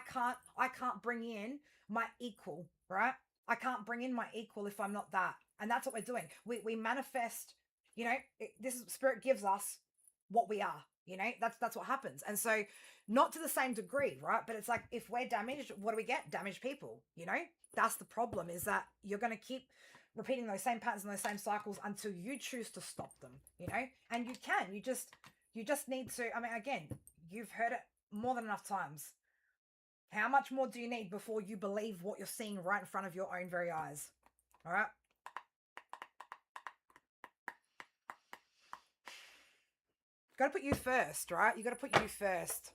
Speaker 1: can't bring in my equal, right? I can't bring in my equal if I'm not that. And that's what we're doing. We manifest, you know, this Spirit gives us what we are. You know, that's what happens. And so not to the same degree, right? But it's like, if we're damaged, what do we get? Damaged people, you know? That's the problem, is that you're going to keep repeating those same patterns and those same cycles until you choose to stop them, you know? And you can, you just need to, I mean, again, you've heard it more than enough times. How much more do you need before you believe what you're seeing right in front of your own very eyes? All right? Got to put you first, right? You got to put you first.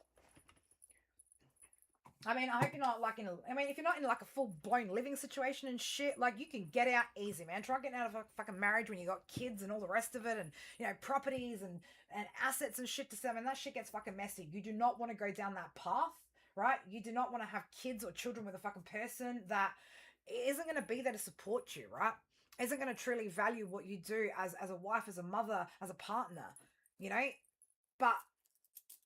Speaker 1: I mean, I hope you're not like if you're not in like a full-blown living situation and shit, like you can get out easy, man. Try getting out of a fucking marriage when you got kids and all the rest of it, and, you know, properties and assets and shit to sell. I mean, that shit gets fucking messy. You do not want to go down that path, right? You do not want to have kids or children with a fucking person that isn't going to be there to support you, right? Isn't going to truly value what you do as a wife, as a mother, as a partner, you know? But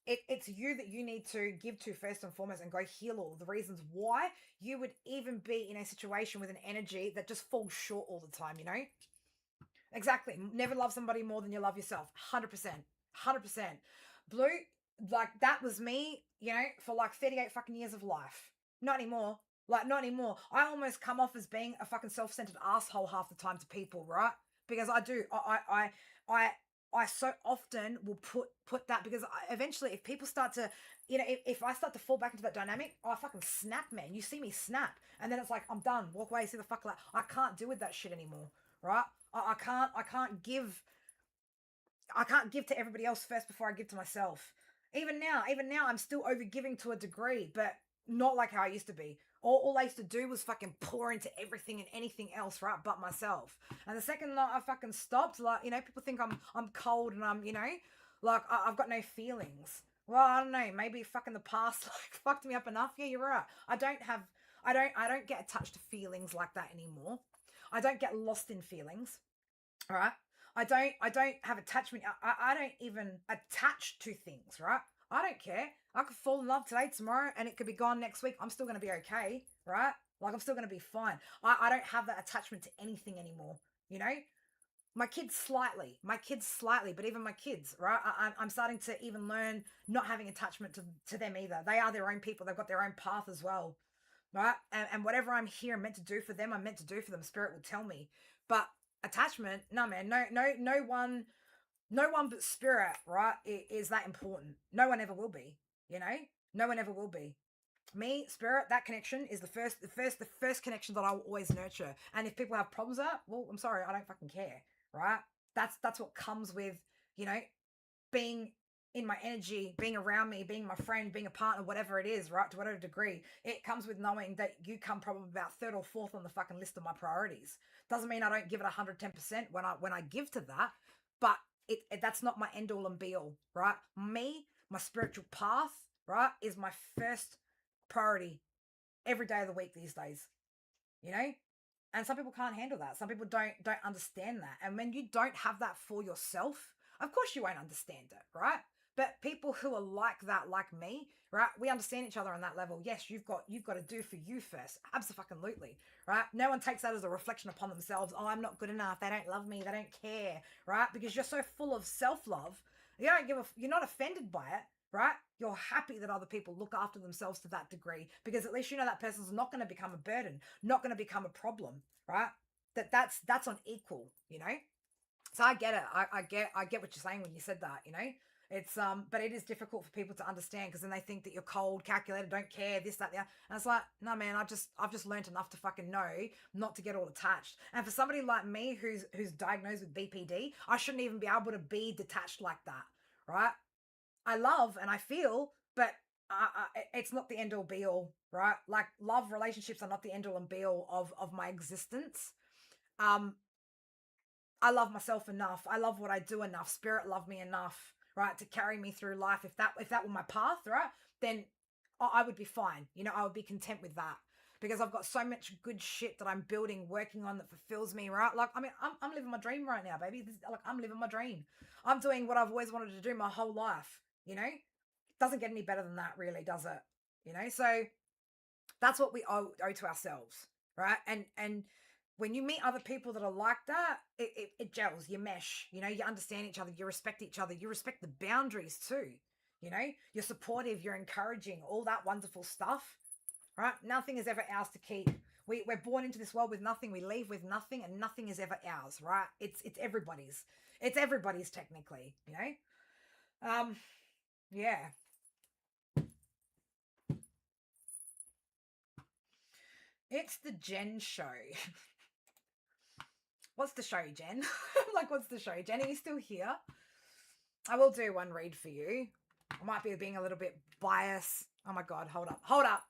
Speaker 1: it's you that you need to give to first and foremost, and go heal all the reasons why you would even be in a situation with an energy that just falls short all the time, you know? Exactly. Never love somebody more than you love yourself. 100%. 100%. Blue, like that was me, you know, for like 38 fucking years of life. Not anymore. Like, not anymore. I almost come off as being a fucking self-centered asshole half the time to people, right? Because I do. I so often will put that, because eventually if people start to, you know, if I start to fall back into that dynamic, I fucking snap, man. You see me snap. And then it's like, I'm done. Walk away, see the fuck, like, I can't deal with that shit anymore, right? I can't give to everybody else first before I give to myself. Even now, I'm still over giving to a degree, but not like how I used to be. All I used to do was fucking pour into everything and anything else, right, but myself. And the second I fucking stopped, like, you know, people think I'm cold and I'm, you know, like I've got no feelings. Well, I don't know, maybe fucking the past like fucked me up enough. Yeah, you're right. I don't get attached to feelings like that anymore. I don't get lost in feelings. All right. I don't have attachment. I don't even attach to things, right? I don't care. I could fall in love today, tomorrow, and it could be gone next week. I'm still going to be okay, right? Like, I'm still going to be fine. I don't have that attachment to anything anymore, you know? My kids slightly, but even my kids, right? I'm starting to even learn not having attachment to them either. They are their own people. They've got their own path as well, right? And whatever I'm here meant to do for them, I'm meant to do for them. Spirit will tell me. But attachment, no, man, no one but spirit, right, is that important. No one ever will be, you know? No one ever will be. Me, spirit, that connection is the first connection that I will always nurture. And if people have problems with that, well, I'm sorry, I don't fucking care, right? That's what comes with, you know, being in my energy, being around me, being my friend, being a partner, whatever it is, right? To whatever degree, it comes with knowing that you come probably about third or fourth on the fucking list of my priorities. Doesn't mean I don't give it 110% when I give to that, but that's not my end all and be all, right? Me, my spiritual path, right, is my first priority every day of the week these days, you know? And some people can't handle that. Some people don't understand that. And when you don't have that for yourself, of course you won't understand it, right? But people who are like that, like me, right? We understand each other on that level. Yes, you've got to do for you first. Absolutely, right? No one takes that as a reflection upon themselves. Oh, I'm not good enough. They don't love me. They don't care, right? Because you're so full of self-love. You're not offended by it, right? You're happy that other people look after themselves to that degree, because at least you know that person's not going to become a burden, not going to become a problem, right? That's on equal, you know? So I get it. I get what you're saying when you said that, you know? It's but it is difficult for people to understand, because then they think that you're cold, calculated, don't care, this, that, the other. And it's like, no, man, I've just learned enough to fucking know not to get all attached. And for somebody like me who's diagnosed with BPD, I shouldn't even be able to be detached like that, right? I love and I feel, but it's not the end all be all, right? Like, love relationships are not the end all and be all of my existence. I love myself enough. I love what I do enough. Spirit love me enough, right, to carry me through life. If that were my path, right, then I would be fine. You know, I would be content with that, because I've got so much good shit that I'm building, working on, that fulfills me, right? Like, I mean, I'm living my dream right now, baby. I'm living my dream. I'm doing what I've always wanted to do my whole life, you know? Doesn't get any better than that, really, does it? You know, so that's what we owe to ourselves, right? And when you meet other people that are like that, it gels, you mesh, you know, you understand each other, you respect each other, you respect the boundaries too, you know, you're supportive, you're encouraging, all that wonderful stuff, right? Nothing is ever ours to keep. We're born into this world with nothing, we leave with nothing, and nothing is ever ours, right? It's everybody's. It's everybody's, technically, you know? Yeah. It's the Jen show. What's the show, Jen? Like, what's the show? Jen, are you still here? I will do one read for you. I might be being a little bit biased. Oh my God, hold up.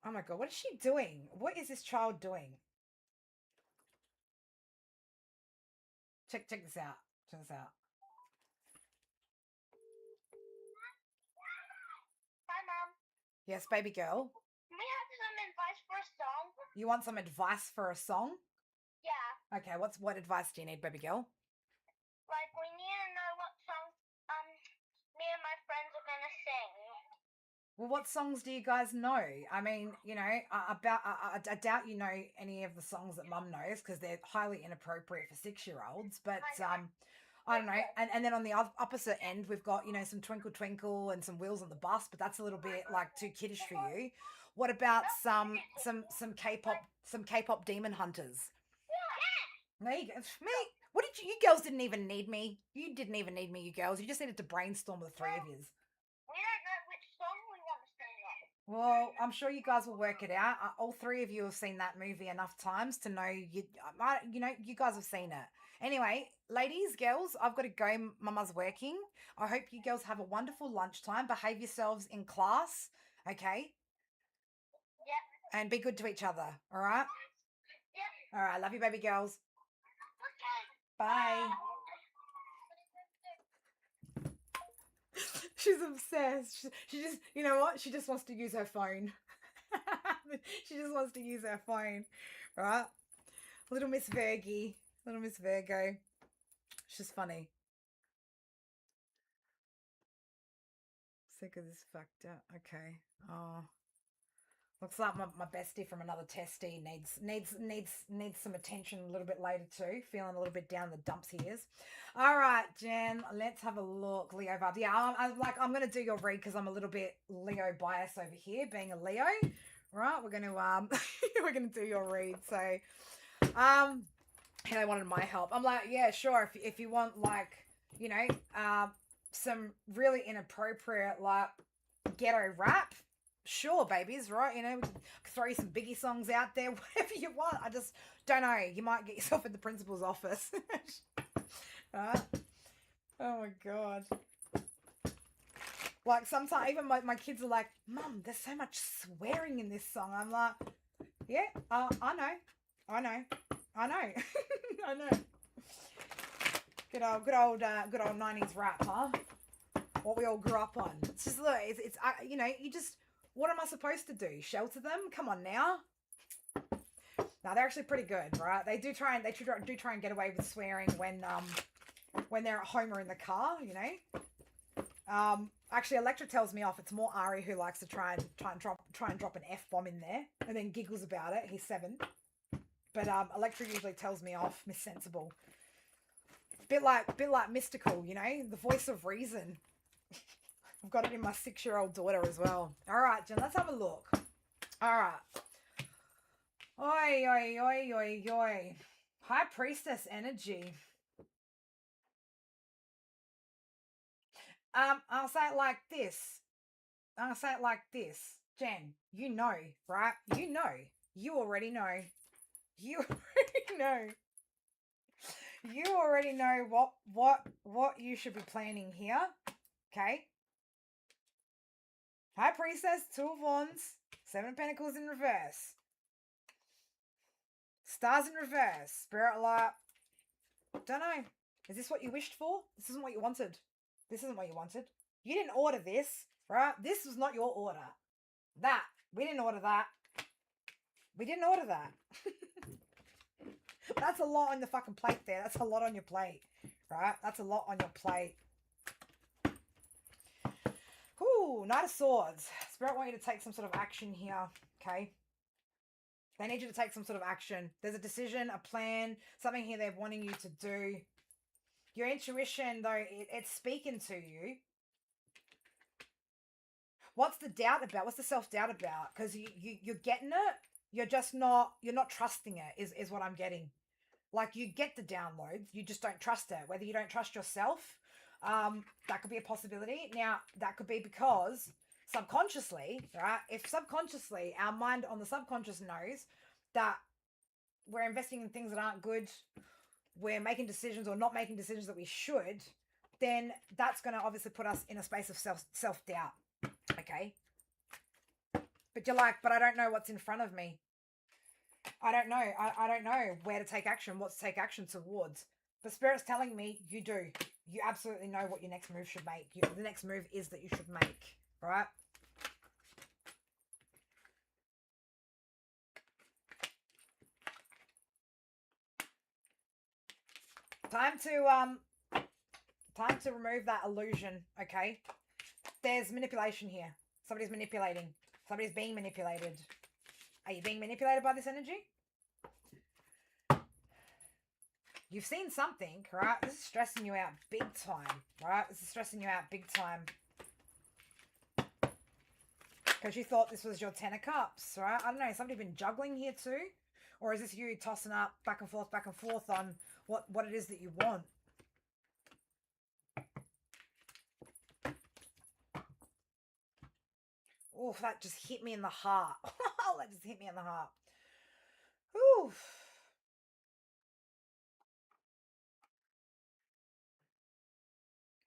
Speaker 1: Oh my God, what is she doing? What is this child doing? Check this out. Check this out. Yes, baby girl.
Speaker 2: Can we have some advice for a song?
Speaker 1: You want some advice for a song?
Speaker 2: Yeah.
Speaker 1: Okay, what advice do you need, baby girl?
Speaker 2: Like, we need to know what songs me and my friends are gonna sing.
Speaker 1: Well, what songs do you guys know? I mean, you know, I doubt you know any of the songs that Mum knows because they're highly inappropriate for 6-year-olds. But I don't know. And then on the opposite end, we've got, you know, some Twinkle Twinkle and some Wheels on the Bus, but that's a little bit like too kiddish for you. What about some K-pop Demon Hunters?
Speaker 2: Yeah.
Speaker 1: Me, What did you girls didn't even need me? You didn't even need me, you girls. You just needed to brainstorm the three of yous.
Speaker 2: We don't know which song we want to sing yet.
Speaker 1: Well, I'm sure you guys will work it out. All three of you have seen that movie enough times to know you know, you guys have seen it. Anyway, ladies, girls, I've got to go. Mama's working. I hope you girls have a wonderful lunchtime. Behave yourselves in class, okay?
Speaker 2: Yep.
Speaker 1: And be good to each other, all right?
Speaker 2: Yep.
Speaker 1: All right, love you, baby girls.
Speaker 2: Okay.
Speaker 1: Bye. She's obsessed. She just, you know what? She just wants to use her phone. She just wants to use her phone, right? Little Miss Virgie, little Miss Virgo. She's funny. Sick of this fucked up. Okay. Oh, looks like my bestie from another testy needs some attention a little bit later too. Feeling a little bit down the dumps he is. All right, Jen, let's have a look. Leo vibes. Yeah, I'm gonna do your read because I'm a little bit Leo bias over here, being a Leo. Right, we're gonna we're gonna do your read. So, they wanted my help. I'm like, yeah, sure. If you want, like, you know, some really inappropriate like ghetto rap. Sure, babies, right? You know, we can throw you some Biggie songs out there, whatever you want. I just don't know. You might get yourself in the principal's office. Right? Oh my God. Like sometimes even my kids are like, Mum, there's so much swearing in this song. I'm like, yeah, I know. I know. I know. Good old 90s rap, huh? What we all grew up on. It's just, look, it's you know, you just, what am I supposed to do? Shelter them? Come on now. No, they're actually pretty good, right? They do try and get away with swearing when they're at home or in the car, you know. Actually, Electra tells me off. It's more Ari who likes to try and drop an F-bomb in there and then giggles about it. He's 7. But Electra usually tells me off, Miss Sensible. Bit like Mystical, you know, the voice of reason. I've got it in my 6-year-old daughter as well. All right, Jen, let's have a look. All right. Oi, oi, oi, oi, oi. High Priestess energy. I'll say it like this. Jen, you know, right? You know. You already know. You already know. You already know what you should be planning here. Okay? High Priestess, 2 of Wands, 7 of Pentacles in reverse. Stars in reverse. Spirit light. Don't know. Is this what you wished for? This isn't what you wanted. This isn't what you wanted. You didn't order this, right? This was not your order. That. We didn't order that. We didn't order that. That's a lot on the fucking plate there. That's a lot on your plate, right? That's a lot on your plate. Ooh, Knight of Swords. Spirit want you to take some sort of action here, okay? They need you to take some sort of action. There's a decision, a plan, something here they're wanting you to do. Your intuition, though, it's speaking to you. What's the doubt about? What's the self-doubt about? Because you're getting it. You're not trusting it, is what I'm getting. Like, you get the downloads, you just don't trust it. Whether you don't trust yourself, that could be a possibility. Now, that could be because subconsciously, right? If subconsciously, our mind on the subconscious knows that we're investing in things that aren't good, we're making decisions or not making decisions that we should, then that's going to obviously put us in a space of self-doubt, okay? But you're like, but I don't know what's in front of me. I don't know. I don't know where to take action, what to take action towards. But Spirit's telling me you do. You absolutely know what your next move should make. The next move is that you should make, right? Time to remove that illusion, okay? There's manipulation here. Somebody's manipulating. Somebody's being manipulated. Are you being manipulated by this energy? You've seen something, right? This is stressing you out big time, right? This is stressing you out big time. Because you thought this was your 10 of Cups, right? I don't know. Somebody been juggling here too? Or is this you tossing up back and forth on what it is that you want? Oh, that just hit me in the heart. That just hit me in the heart. Ooh.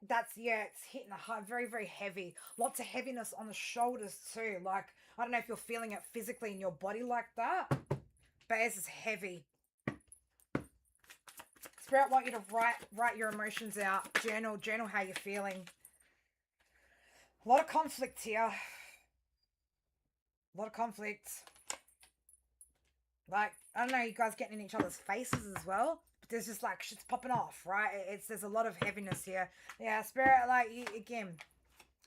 Speaker 1: That's, yeah, it's hitting the heart. Very, very heavy. Lots of heaviness on the shoulders too. Like, I don't know if you're feeling it physically in your body like that, but this is heavy. Spirit want you to write your emotions out. Journal how you're feeling. A lot of conflict here. A lot of conflict. Like, I don't know, you guys getting in each other's faces as well. But there's just like shit's popping off, right? There's a lot of heaviness here. Yeah, Spirit, like, again,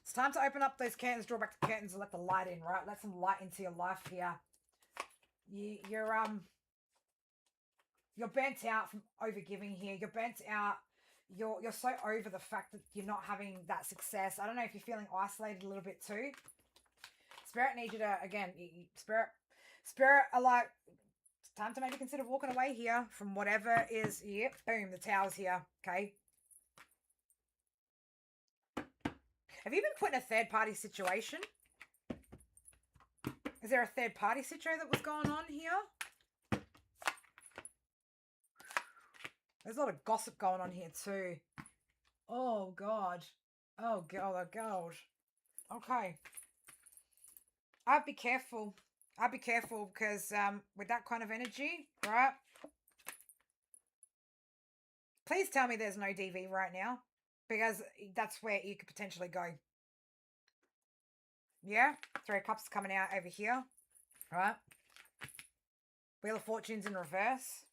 Speaker 1: it's time to open up those curtains, draw back the curtains, and let the light in, right? Let some light into your life here. You're burnt out from overgiving here. You're burnt out. You're so over the fact that you're not having that success. I don't know if you're feeling isolated a little bit too. Spirit needs you to, again, Spirit are like, it's time to maybe consider walking away here from whatever is, yep, boom, the Tower's here, okay? Have you been put in a third-party situation? Is there a third-party situation that was going on here? There's a lot of gossip going on here too. Oh, God. Oh, God, oh, God. Okay. I'd be careful. I'd be careful because with that kind of energy, right? Please tell me there's no DV right now because that's where you could potentially go. Yeah? Three of Cups coming out over here, right? Wheel of Fortune's in reverse.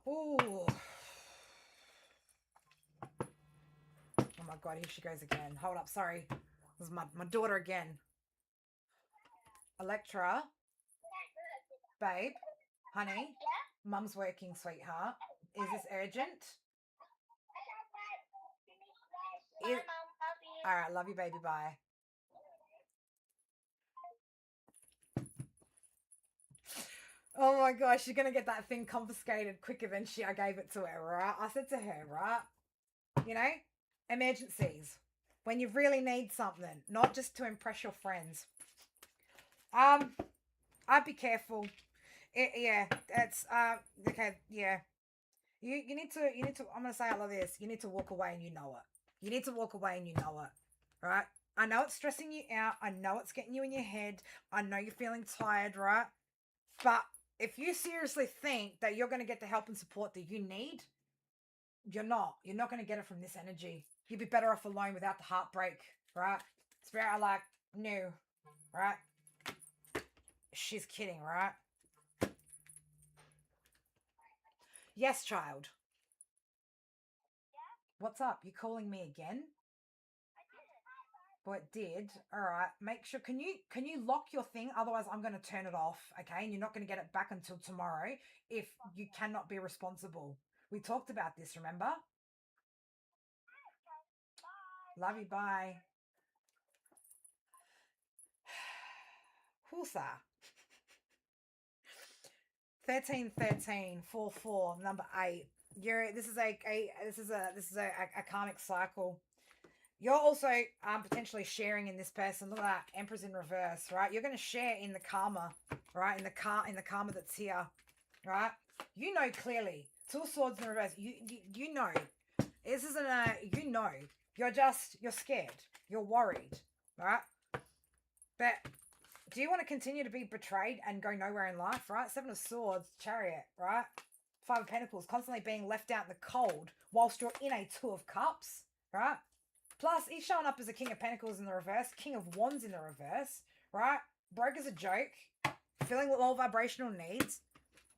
Speaker 1: Ooh. Oh my God, here she goes again. Hold up, sorry. This is my daughter again. Electra. Babe. Honey. Mum's working, sweetheart. Is this urgent?
Speaker 2: Bye, Mom. Love you.
Speaker 1: All right, love you, baby. Bye. Oh my gosh, she's gonna get that thing confiscated quicker than I gave it to her, right? I said to her, right? You know, emergencies. When you really need something, not just to impress your friends. I'd be careful. Yeah, it's okay, yeah. You need to I'm gonna say I love this. You need to walk away and you know it. You need to walk away and you know it. Right? I know it's stressing you out. I know it's getting you in your head. I know you're feeling tired, right? But if you seriously think that you're gonna get the help and support that you need, you're not. You're not gonna get it from this energy. You'd be better off alone without the heartbreak, right? Spirit are like, no, right? She's kidding, right? Yes, child.
Speaker 2: Yeah?
Speaker 1: What's up? You calling me again? Well, it did. All right. Make sure. Can you lock your thing? Otherwise, I'm going to turn it off. Okay, and you're not going to get it back until tomorrow if you cannot be responsible. We talked about this. Remember? Love you. Bye. Hulsa. 1313 44 number 8. This is a karmic cycle. You're also potentially sharing in this person. Look at that, Emperor's in reverse, right? You're going to share in the karma, right? In the karma that's here, right? You know clearly. Two Swords in reverse. You know. This isn't a. You know. You're scared. You're worried, right? But do you want to continue to be betrayed and go nowhere in life, right? Seven of Swords, Chariot, right? Five of Pentacles, constantly being left out in the cold whilst you're in a Two of Cups, right? Plus, he's showing up as a King of Pentacles in the reverse, King of Wands in the reverse, right? Broke as a joke, feeling low vibrational needs.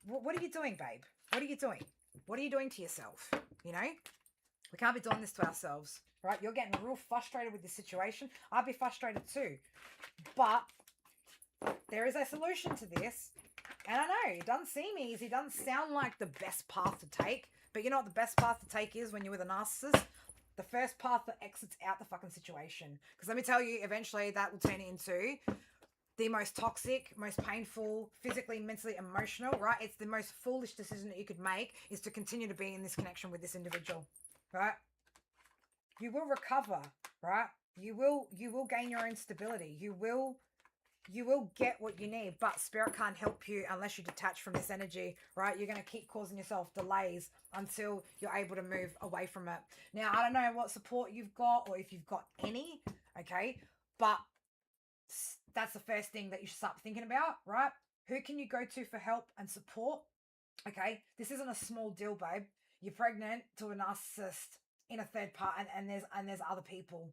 Speaker 1: What are you doing, babe? What are you doing? What are you doing to yourself? You know, we can't be doing this to ourselves, right? You're getting real frustrated with this situation. I'd be frustrated too. But there is a solution to this. And I know, it doesn't seem easy. It doesn't sound like the best path to take. But you know what the best path to take is when you're with a narcissist? The first path that exits out the fucking situation. Because let me tell you, eventually that will turn into the most toxic, most painful, physically, mentally, emotional, right? It's the most foolish decision that you could make is to continue to be in this connection with this individual, right? You will recover, right? You will gain your own stability. You will get what you need, but spirit can't help you unless you detach from this energy, right? You're going to keep causing yourself delays until you're able to move away from it. Now, I don't know what support you've got or if you've got any, okay? But that's the first thing that you should start thinking about, right? Who can you go to for help and support? Okay, this isn't a small deal, babe. You're pregnant to a narcissist in a third part, and there's other people.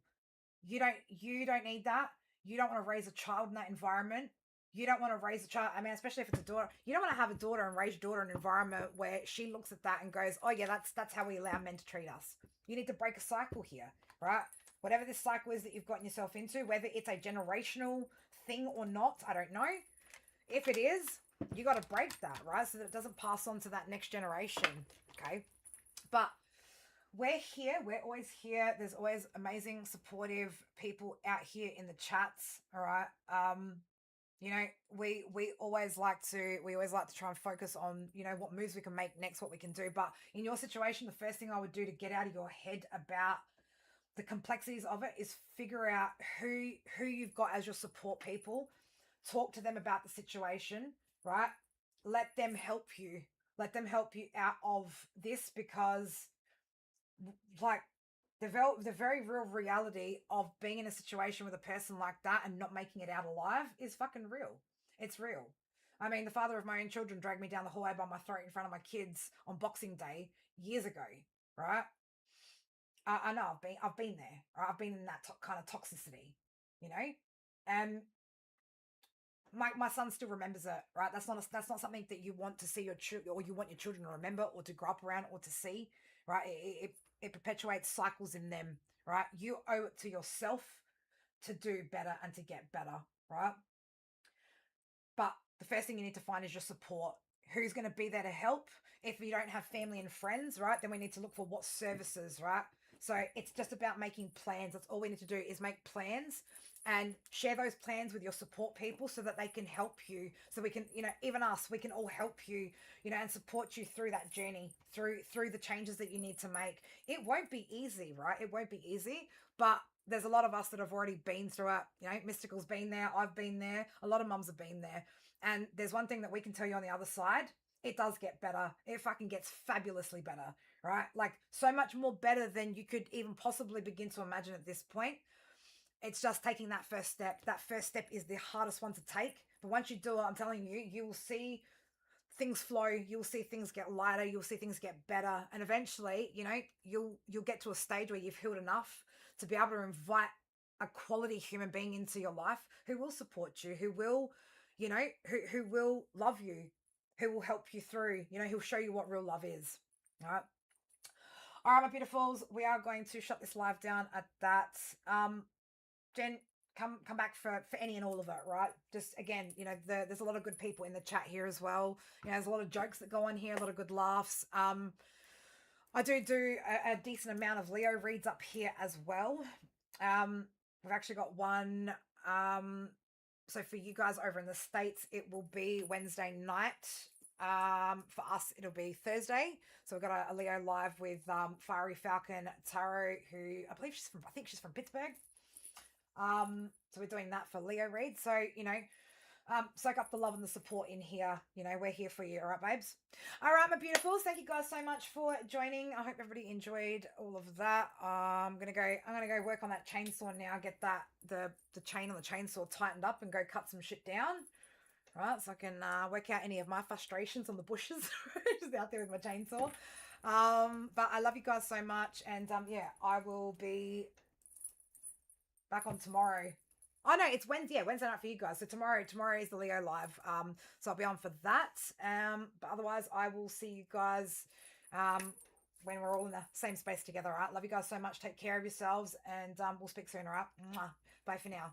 Speaker 1: You don't need that. You don't want to raise a child in that environment. You don't want to raise a child. I mean, especially if it's a daughter. You don't want to have a daughter and raise your daughter in an environment where she looks at that and goes, "Oh yeah, that's how we allow men to treat us." You need to break a cycle here, right? Whatever this cycle is that you've gotten yourself into, whether it's a generational thing or not, I don't know. If it is, you got to break that, right? So that it doesn't pass on to that next generation, okay? But we're here. We're always here. There's always amazing, supportive people out here in the chats, all right? You know, we always like to try and focus on, you know, what moves we can make next, what we can do. But in your situation, the first thing I would do to get out of your head about the complexities of it is figure out who you've got as your support people. Talk to them about the situation, right? Let them help you. Let them help you out of this, because like the very real reality of being in a situation with a person like that and not making it out alive is fucking real. It's real. I mean, the father of my own children dragged me down the hallway by my throat in front of my kids on Boxing Day years ago, right? I know I've been there. Right? I've been in that kind of toxicity, you know, and my son still remembers it, right? That's not something that you want to see your children, or you want your children to remember or to grow up around or to see, right? It perpetuates cycles in them, right? You owe it to yourself to do better and to get better, right? But the first thing you need to find is your support. Who's going to be there to help? If you don't have family and friends, right, then we need to look for what services, right? So it's just about making plans. That's all we need to do is make plans and share those plans with your support people so that they can help you. So we can, you know, even us, we can all help you, you know, and support you through that journey, through the changes that you need to make. It won't be easy, right? It won't be easy, but there's a lot of us that have already been through it. You know, Mystical's been there. I've been there. A lot of mums have been there. And there's one thing that we can tell you on the other side. It does get better. It fucking gets fabulously better, right? Like so much more better than you could even possibly begin to imagine at this point. It's just taking that first step. That first step is the hardest one to take. But once you do it, I'm telling you, you will see things flow. You'll see things get lighter. You'll see things get better. And eventually, you know, you'll get to a stage where you've healed enough to be able to invite a quality human being into your life who will support you, who will, you know, who will love you, who will help you through, you know, he'll show you what real love is. All right, my beautifuls, we are going to shut this live down at that. Jen, come back for any and all of it, right? Just again, you know, there's a lot of good people in the chat here as well. You know, there's a lot of jokes that go on here, a lot of good laughs. I do a decent amount of Leo reads up here as well. We've actually got one. So for you guys over in the States, it will be Wednesday night. For us, it'll be Thursday. So we've got a Leo live with Fiery Falcon Tarot, who I think she's from Pittsburgh. So we're doing that for Leo read. So, you know, soak up the love and the support in here. You know, we're here for you. All right, babes. All right, my beautifuls. Thank you guys so much for joining. I hope everybody enjoyed all of that. I'm gonna go work on that chainsaw now. Get that the chain on the chainsaw tightened up and go cut some shit down. Right, so I can work out any of my frustrations on the bushes. Just out there with my chainsaw. But I love you guys so much, and yeah, I will be back on tomorrow. Oh no, it's Wednesday. Yeah, Wednesday night for you guys. So tomorrow is the Leo live. So I'll be on for that. But otherwise, I will see you guys when we're all in the same space together. All right. Love you guys so much. Take care of yourselves, and we'll speak soon. All right. Mwah. Bye for now.